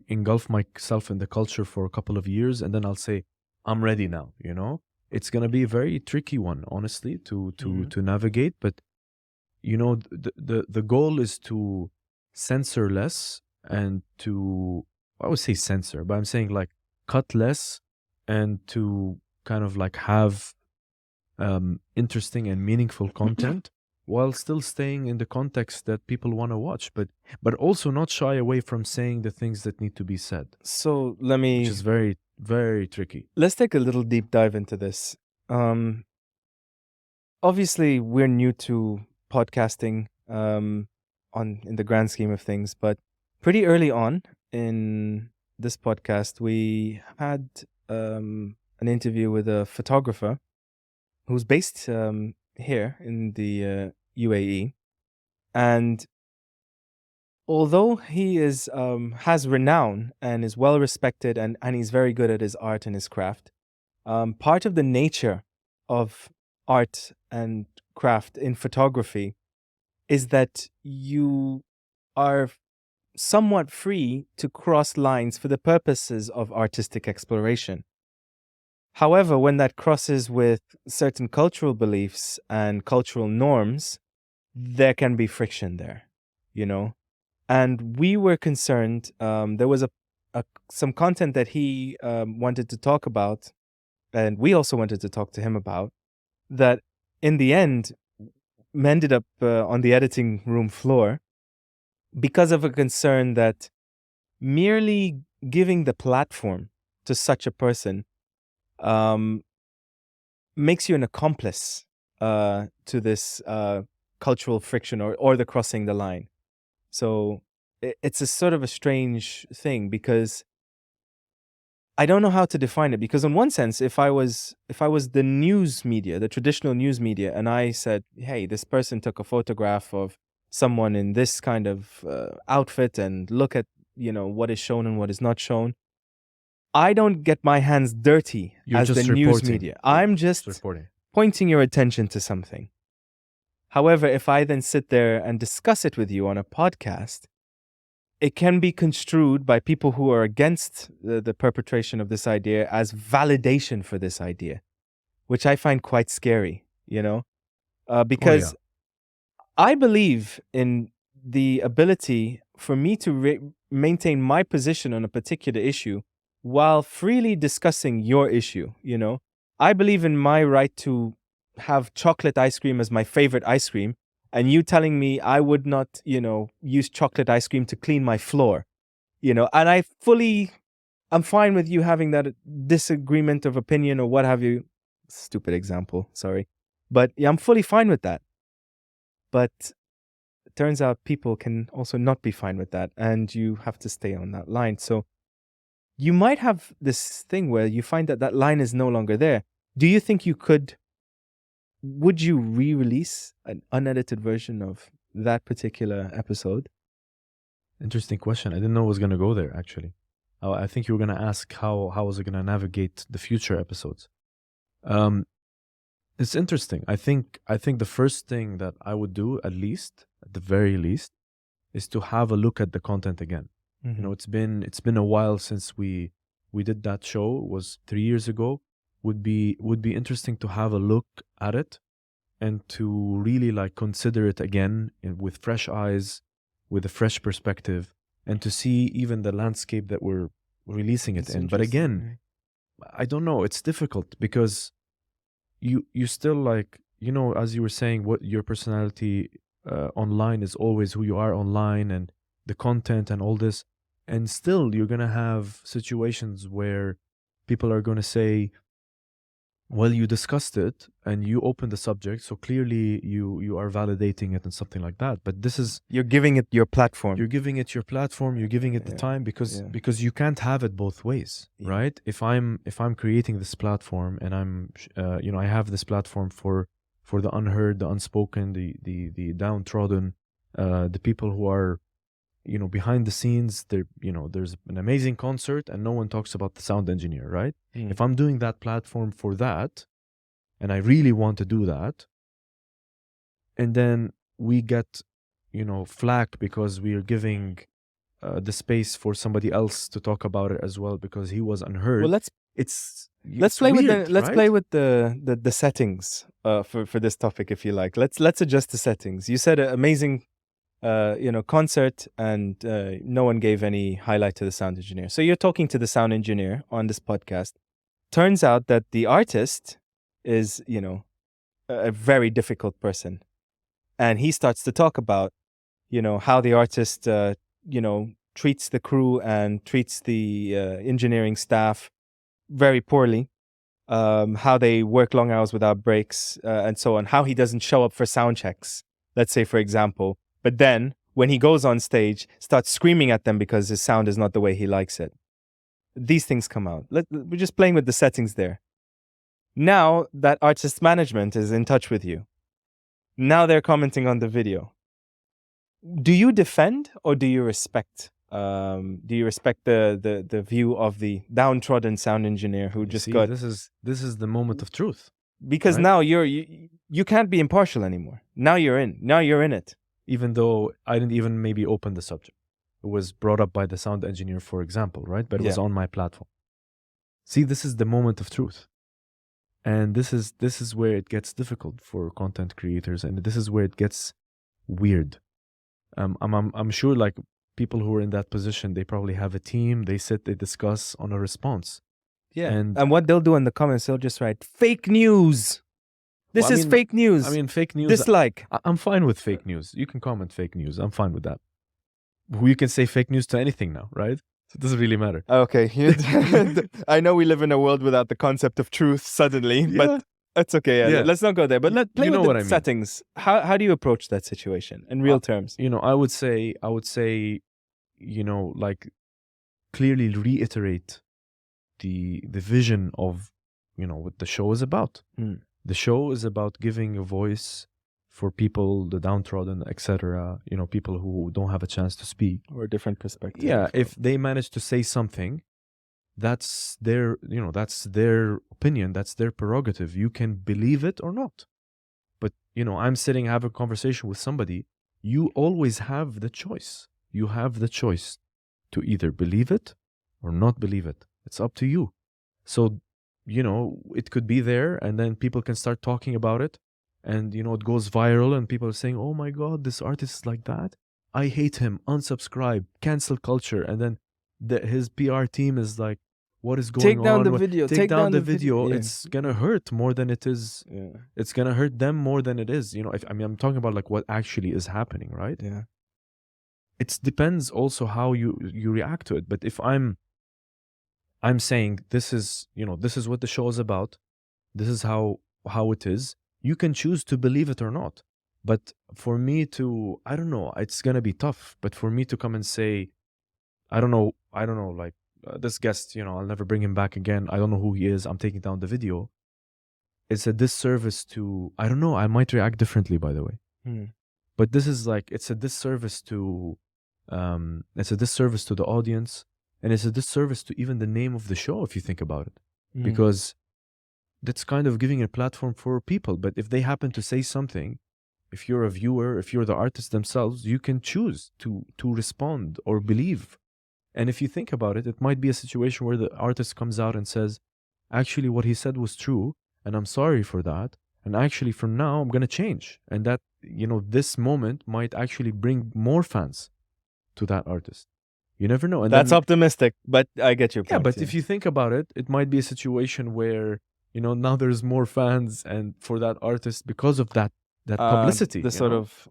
engulf myself in the culture for a couple of years and then I'll say I'm ready now. It's going to be a very tricky one, honestly, to navigate, but the goal is to censor less and to, I would say censor, but I'm saying like cut less and to kind of like have interesting and meaningful content while still staying in the context that people want to watch, but also not shy away from saying the things that need to be said, So which is very, very tricky. let's take a little deep dive into this. Obviously, we're new to podcasting in the grand scheme of things, but pretty early on in this podcast, we had an interview with a photographer who's based here in the UAE, and although he is has renown and is well respected and he's very good at his art and his craft, part of the nature of art and craft in photography is that you are somewhat free to cross lines for the purposes of artistic exploration. However, when that crosses with certain cultural beliefs and cultural norms, there can be friction there, you know? And we were concerned, there was some content that he wanted to talk about, and we also wanted to talk to him about, that in the end ended up on the editing room floor because of a concern that merely giving the platform to such a person makes you an accomplice to this cultural friction or the crossing the line. So it's a sort of a strange thing because I don't know how to define it, because in one sense, if I was the news media, the traditional news media, and I said, hey, this person took a photograph of someone in this kind of outfit and look at, what is shown and what is not shown, I don't get my hands dirty You're as the just news reporting. media. I'm just reporting. pointing your attention to something. However, if I then sit there and discuss it with you on a podcast, it can be construed by people who are against the perpetration of this idea as validation for this idea, which I find quite scary, because I believe in the ability for me to maintain my position on a particular issue while freely discussing your issue, I believe in my right to have chocolate ice cream as my favorite ice cream, and you telling me I would not, use chocolate ice cream to clean my floor, and I'm fine with you having that disagreement of opinion or what have you. Stupid example, sorry. But yeah, I'm fully fine with that. But it turns out people can also not be fine with that, and you have to stay on that line. So you might have this thing where you find that line is no longer there. Do you think would you re-release an unedited version of that particular episode? Interesting question. I didn't know it was going to go there, actually. I think you were going to ask how was it going to navigate the future episodes. It's interesting. I think the first thing that I would do, at the very least, is to have a look at the content again. Mm-hmm. It's been a while since we did that show. It was 3 years ago. Would be interesting to have a look at it and to really consider it again with fresh eyes, with a fresh perspective, and to see even the landscape that we're releasing it in. But again, I don't know. It's difficult because you still as you were saying, what your personality online is always who you are online and the content and all this. And still you're going to have situations where people are going to say, well, you discussed it and you opened the subject, so clearly you are validating it and something like that. But this is, you're giving it your platform. You're giving it your platform. You're giving it the time because you can't have it both ways, right? If I'm creating this platform and I'm I have this platform for the unheard, the unspoken, the downtrodden, the people who are behind the scenes. There's an amazing concert and no one talks about the sound engineer, right? If I'm doing that platform for that, and I really want to do that, and then we get flack because we are giving the space for somebody else to talk about it as well because he was unheard. Well, let's play with the settings for this topic, if you like. Let's adjust the settings. You said an amazing concert, and no one gave any highlight to the sound engineer. So you're talking to the sound engineer on this podcast. Turns out that the artist is, a very difficult person. and he starts to talk about, how the artist, treats the crew and treats the engineering staff very poorly, how they work long hours without breaks, and so on, how he doesn't show up for sound checks, let's say, for example, but then when he goes on stage, starts screaming at them because his sound is not the way he likes it. These things come out. We're just playing with the settings there. Now that artist management is in touch with you. Now they're commenting on the video. Do you defend or do you respect? Do you respect the view of the downtrodden sound engineer who just got? This is the moment of truth. Because right? now you can't be impartial anymore. Now you're in. Now you're in it. Even though I didn't even maybe open the subject. It was brought up by the sound engineer, for example, right? But it was on my platform. See, this is the moment of truth. And this is where it gets difficult for content creators, and this is where it gets weird. I'm sure, like, people who are in that position, they probably have a team. They sit, they discuss on a response. Yeah, and what they'll do in the comments, they'll just write fake news. This is fake news. I mean, fake news. Dislike. I'm fine with fake news. You can comment fake news. I'm fine with that. You can say fake news to anything now, right? So it doesn't really matter. Okay. I know we live in a world without the concept of truth suddenly, but it's okay. Yeah. Let's not go there. But let's play with the settings. How do you approach that situation in real terms? I would say, like, clearly reiterate the vision of, what the show is about. The show is about giving a voice for people, the downtrodden, etc. People who don't have a chance to speak or a different perspective. Yeah, if they manage to say something, that's their, that's their opinion, that's their prerogative. You can believe it or not. But I'm sitting, have a conversation with somebody. You always have the choice. You have the choice to either believe it or not believe it. It's up to you. So, it could be there, and then people can start talking about it. And, it goes viral and people are saying, oh my God, this artist is like that. I hate him, unsubscribe, cancel culture. And then his PR team is like, what is going on? Take down the video. Take down the video. It's going to hurt more than it is. Yeah. It's going to hurt them more than it is. I'm talking about like what actually is happening, right? Yeah. It depends also how you react to it. But if I'm saying this is what the show is about, this is how it is, you can choose to believe it or not. But for me to, I don't know, it's going to be tough. But for me to come and say, I don't know, like this guest, I'll never bring him back again. I don't know who he is. I'm taking down the video. It's a disservice to, I don't know, I might react differently, by the way. But this is like, it's a disservice to the audience. And it's a disservice to even the name of the show, if you think about it. Because that's kind of giving a platform for people. But if they happen to say something, if you're a viewer, if you're the artist themselves, you can choose to respond or believe. And if you think about it, it might be a situation where the artist comes out and says, actually, what he said was true, and I'm sorry for that. And actually, from now, I'm going to change. And that, this moment might actually bring more fans to that artist. You never know. And that's optimistic, but I get your point. Yeah, but if you think about it, it might be a situation where, now there's more fans and for that artist because of that publicity. The sort of,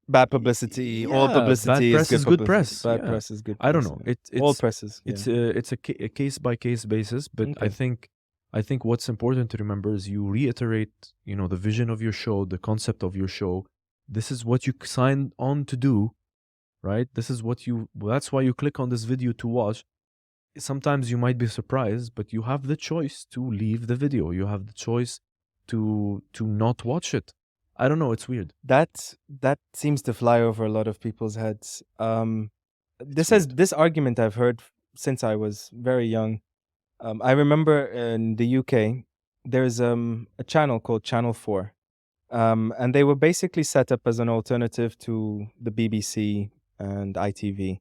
bad publicity, all publicity bad press is good press. Bad press is good press. I don't know. It's all presses. It's a case by case basis, but Okay. I think what's important to remember is you reiterate, the vision of your show, the concept of your show. This is what you signed on to do, right? That's why you click on this video to watch. Sometimes you might be surprised, but you have the choice to leave the video. You have the choice to not watch it. I don't know. It's weird. That seems to fly over a lot of people's heads. This argument I've heard since I was very young. I remember in the UK, there's a channel called Channel 4. And they were basically set up as an alternative to the BBC and ITV.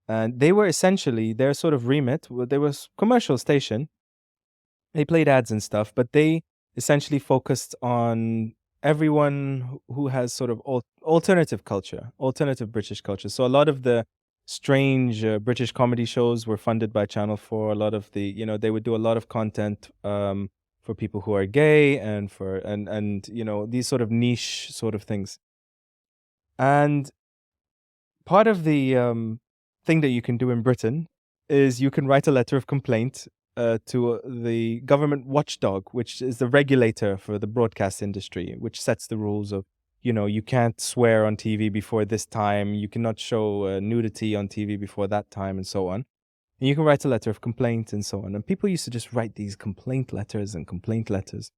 And they were essentially, their sort of remit, they were a commercial station. They played ads and stuff, but they essentially focused on everyone who has sort of alternative culture, alternative British culture. So a lot of the strange British comedy shows were funded by Channel 4. A lot of the, they would do a lot of content for people who are gay and for and you know, these sort of niche sort of things. And part of the thing that you can do in Britain is you can write a letter of complaint to the government watchdog, which is the regulator for the broadcast industry, which sets the rules of, you know, you can't swear on TV before this time, you cannot show nudity on TV before that time, and so on. And you can write a letter of complaint and so on. And people used to just write these complaint letters and complaint letters.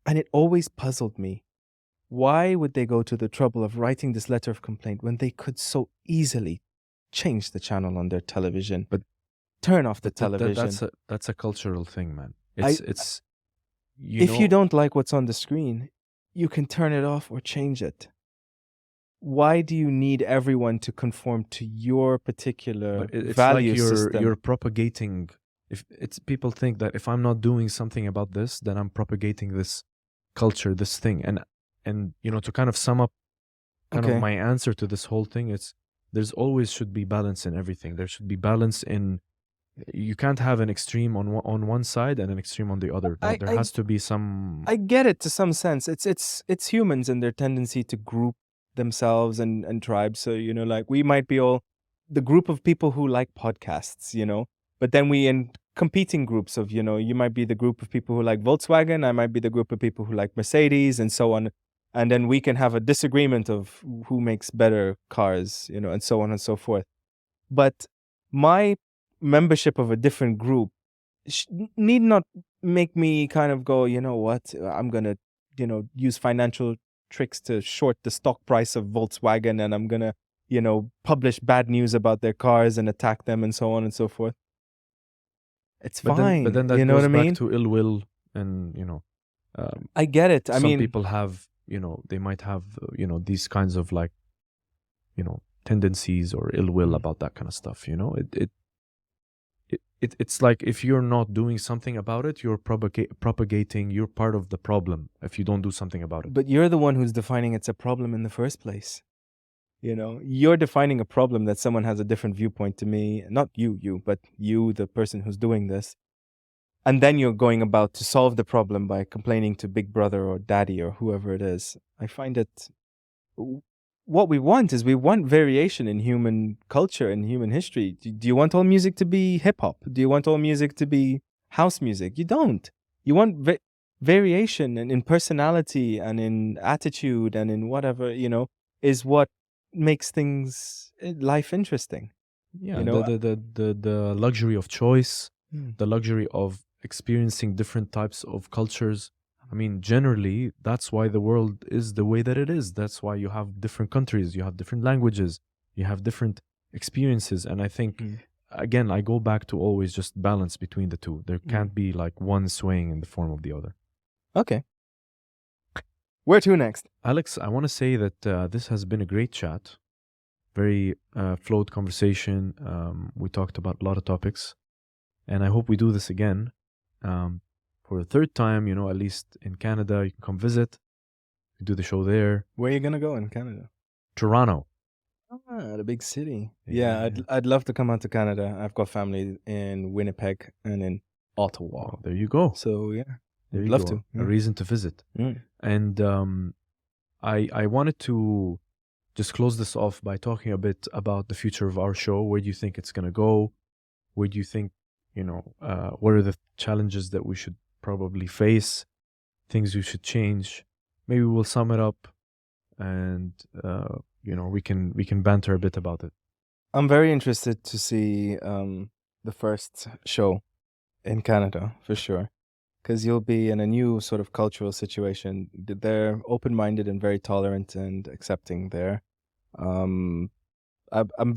And it always puzzled me. Why would they go to the trouble of writing this letter of complaint when they could so easily change the channel on their television, But turn off the But television? that's a cultural thing, man. I, It's if you don't like what's on the screen, you can turn it off or change it. Why do you need everyone to conform to your particular but it's value like system? you're propagating. If it's people think that if I'm not doing something about this, then I'm propagating this culture, this thing, and you know, to kind of sum up kind Okay. of my answer to this whole thing, it's there's always should be balance in everything. There should be balance in. You can't have an extreme on one side and an extreme on the other. I, There I has to be some. I get it to some sense. It's humans and their tendency to group themselves and tribes. So, you know, like we might be all the group of people who like podcasts, you know, but then we in competing groups of, you know, you might be the group of people who like Volkswagen, I might be the group of people who like Mercedes and so on. And then we can have a disagreement of who makes better cars, you know, and so on and so forth. But my membership of a different group need not make me kind of go, you know what, I'm gonna, you know, use financial tricks to short the stock price of Volkswagen, and I'm gonna, you know, publish bad news about their cars and attack them and so on and so forth. It's But fine, then you that know what goes I back mean? to ill will, and you know, I get it. I some mean, people have, you know, they might have, you know, these kinds of like, you know, tendencies or ill will about that kind of stuff. You know, it's like if you're not doing something about it, you're propagating. You're part of the problem if you don't do something about it. but you're the one who's defining it's a problem in the first place. You know, you're defining a problem that someone has a different viewpoint to me. Not you, but you, the person who's doing this. And then you're going about to solve the problem by complaining to Big Brother or Daddy or whoever it is. I find it. What we want is we want variation in human culture and human history. Do you want all music to be hip hop? Do you want all music to be house music? You don't. You want variation in personality and in attitude and in whatever, you know, is what makes things life interesting. Yeah, You know. the luxury of choice, Mm. the luxury of experiencing different types of cultures. I mean, generally, that's why the world is the way that it is. That's why you have different countries, you have different languages, you have different experiences. And I think, Mm. again, I go back to always just balance between the two. There can't be like one swaying in the form of the other. Okay. Where to next? Alex, I want to say that this has been a great chat, very flowed conversation. We talked about a lot of topics, and I hope we do this again. For the third time, you know, at least in Canada, you can come visit. We do the show there. Where are you gonna go in Canada? Toronto. Ah, the big city. Yeah. Yeah, I'd love to come out to Canada. I've got family in Winnipeg and in Ottawa. Oh, there you go. So yeah, There I'd you love go. to. A reason to visit. Mm. And I wanted to just close this off by talking a bit about the future of our show. Where do you think it's gonna go? Where do you think, you know, what are the challenges that we should probably face? Things we should change. Maybe we'll sum it up, and you know, we can banter a bit about it. I'm very interested to see the first show in Canada for sure, because you'll be in a new sort of cultural situation. They're open-minded and very tolerant and accepting there. I'm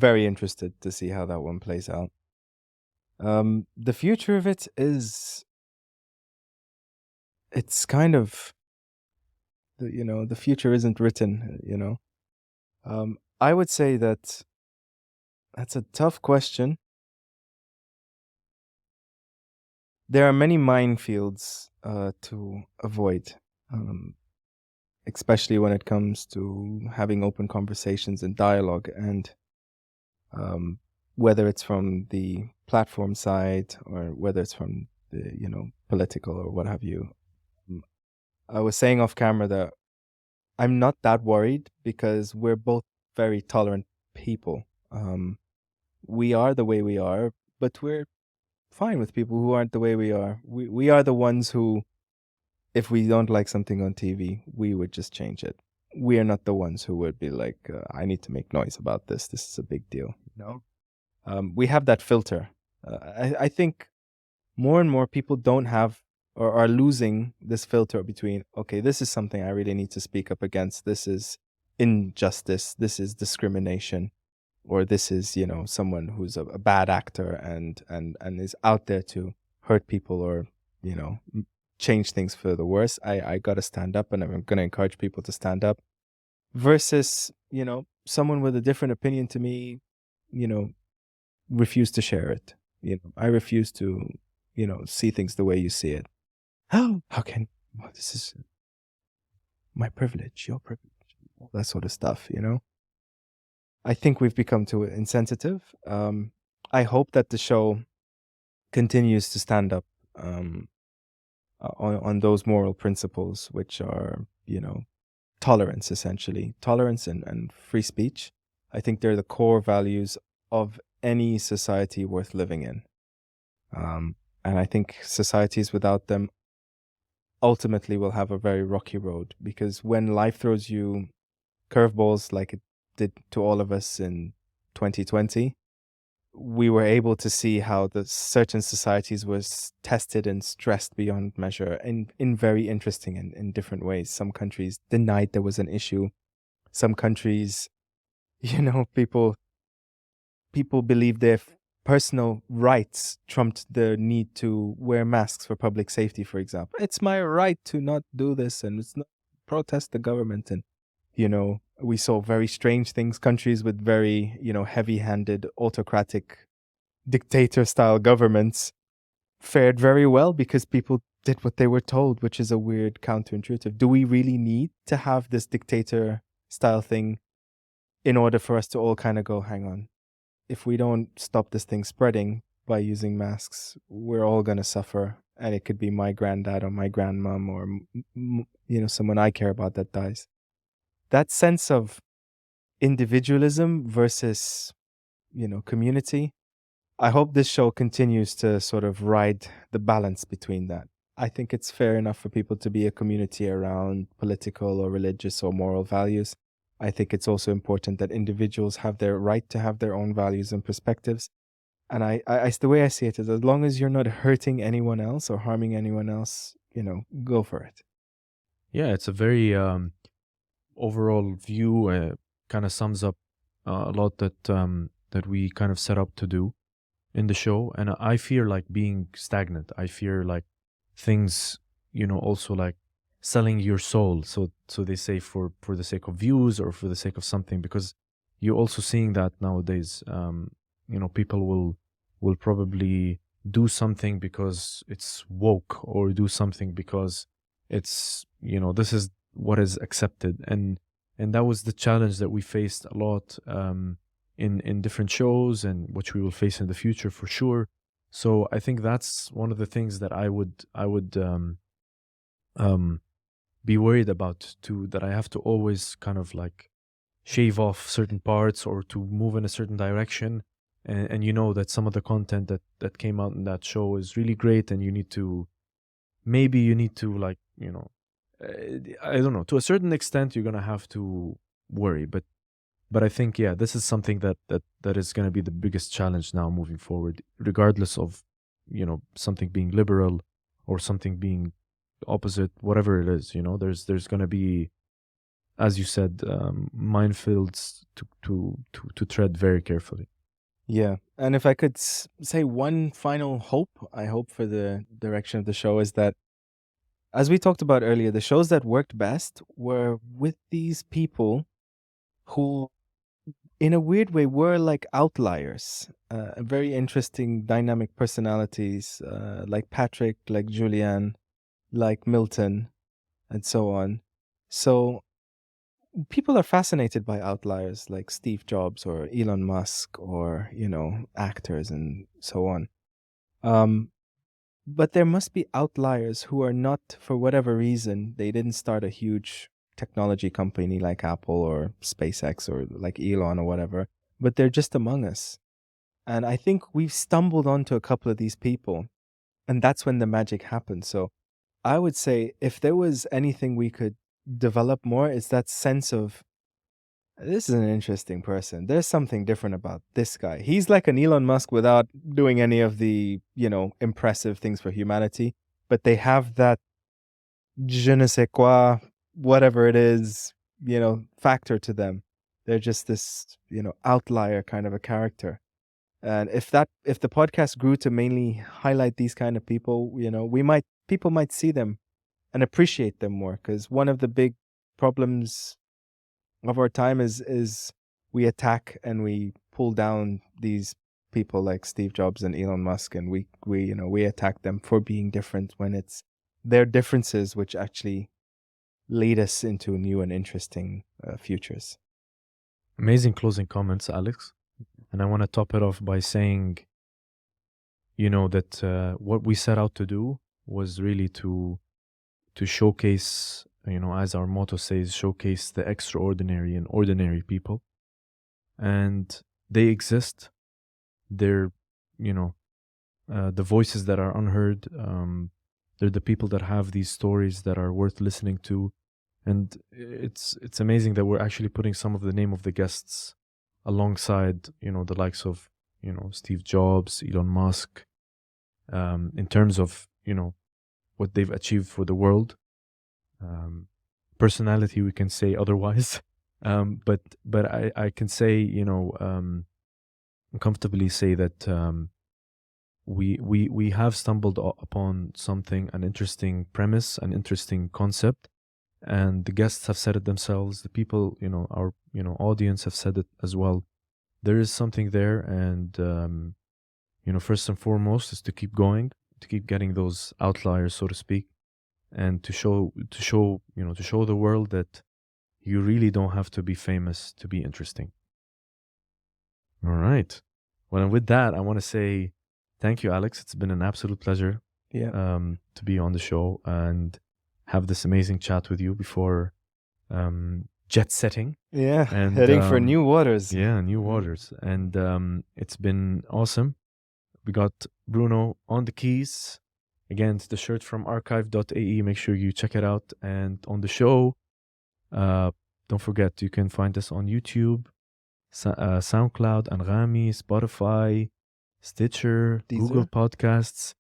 very interested to see how that one plays out. The future of it is, it's kind of, you know, the future isn't written, you know. I would say that that's a tough question. There are many minefields to avoid, especially when it comes to having open conversations and dialogue, and whether it's from the platform side or whether it's from the, you know, political or what have you. I was saying off camera that I'm not that worried because we're both very tolerant people. We are the way we are, but we're fine with people who aren't the way we are. We are the ones who, if we don't like something on TV, we would just change it. We are not the ones who would be like, I need to make noise about this. This is a big deal. No. We have that filter. I think more and more people don't have or are losing this filter between, okay, this is something I really need to speak up against. This is injustice. This is discrimination. Or this is, someone who's a bad actor and is out there to hurt people or, change things for the worse. I got to stand up and I'm going to encourage people to stand up versus, someone with a different opinion to me, you know, refuse to share it. I refuse to, see things the way you see it. How can, well, this is my privilege, your privilege, all that sort of stuff. I think we've become too insensitive. I hope that the show continues to stand up on those moral principles, which are, tolerance, essentially. Tolerance and free speech. I think they're the core values of any society worth living in. And I think societies without them ultimately will have a very rocky road because when life throws you curveballs like it did to all of us in 2020, we were able to see how the certain societies was tested and stressed beyond measure in very interesting and in different ways. Some countries denied there was an issue. Some countries, people believed their personal rights trumped the need to wear masks for public safety, for example. It's my right to not do this and it's not protest the government. And, we saw very strange things, countries with very, heavy-handed autocratic dictator style governments fared very well because people did what they were told, which is a weird counterintuitive. Do we really need to have this dictator style thing in order for us to all kind of go, hang on, if we don't stop this thing spreading by using masks, we're all going to suffer. And it could be my granddad or my grandmom or, someone I care about that dies. That sense of individualism versus, community. I hope this show continues to sort of ride the balance between that. I think it's fair enough for people to be a community around political or religious or moral values. I think it's also important that individuals have their right to have their own values and perspectives. And the way I see it is as long as you're not hurting anyone else or harming anyone else, go for it. Yeah, it's a very overall view. Kind of sums up a lot that we kind of set up to do in the show. And I fear like being stagnant. I fear like things, also like selling your soul. So they say for the sake of views or for the sake of something, because you're also seeing that nowadays. People will probably do something because it's woke or do something because it's this is what is accepted, and that was the challenge that we faced a lot in different shows and which we will face in the future for sure. So I think that's one of the things that I would be worried about too, that I have to always kind of like shave off certain parts or to move in a certain direction. And that some of the content that came out in that show is really great, and you need to like, I don't know, to a certain extent you're gonna have to worry, but I think, yeah, this is something that is gonna be the biggest challenge now moving forward, regardless of something being liberal or something being opposite, whatever it is. There's gonna be, as you said, minefields to tread very carefully. Yeah. And if I could say one final hope, I hope for the direction of the show is that, as we talked about earlier, the shows that worked best were with these people who, in a weird way, were like outliers, very interesting, dynamic personalities, like Patrick, like Julianne, like Milton, and so on. So people are fascinated by outliers like Steve Jobs or Elon Musk or, actors and so on. Um, But there must be outliers who are not, for whatever reason, they didn't start a huge technology company like Apple or SpaceX or like Elon or whatever, but they're just among us. And I think we've stumbled onto a couple of these people, and that's when the magic happens. So I would say if there was anything we could develop more, it's that sense of this is an interesting person. There's something different about this guy. He's like an Elon Musk without doing any of the, impressive things for humanity, but they have that je ne sais quoi, whatever it is, factor to them. They're just this, outlier kind of a character. And if the podcast grew to mainly highlight these kind of people, people might see them and appreciate them more, because one of the big problems of our time is we attack and we pull down these people like Steve Jobs and Elon Musk, and we attack them for being different, when it's their differences which actually lead us into new and interesting futures. Amazing closing comments, Alex. And I want to top it off by saying, that what we set out to do was really to showcase, as our motto says, showcase the extraordinary and ordinary people. And they exist. They're, the voices that are unheard. They're the people that have these stories that are worth listening to. And it's amazing that we're actually putting some of the name of the guests alongside, the likes of, Steve Jobs, Elon Musk, in terms of, what they've achieved for the world. Personality, we can say otherwise. But I can say, comfortably say that we have stumbled upon something, an interesting premise, an interesting concept, and the guests have said it themselves. The people, our audience have said it as well. There is something there, and first and foremost is to keep going, to keep getting those outliers, so to speak, and to show the world that you really don't have to be famous to be interesting. All right. Well, and with that, I want to say thank you, Alex. It's been an absolute pleasure to be on the show and have this amazing chat with you before jet setting. Yeah, and heading for new waters. Yeah, new waters. And it's been awesome. We got Bruno on the keys. Again, it's the shirt from archive.ae. Make sure you check it out. And on the show, don't forget, you can find us on YouTube, SoundCloud, Anghami, Spotify, Stitcher, Deezer? Google Podcasts.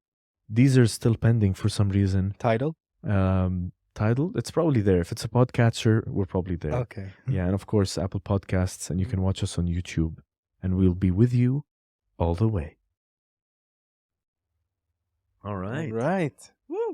These are still pending for some reason. Tidal? Tidal, it's probably there. If it's a podcatcher, we're probably there. Okay. Yeah, and of course, Apple Podcasts, and you can watch us on YouTube. And we'll be with you all the way. All right. All right. Woo.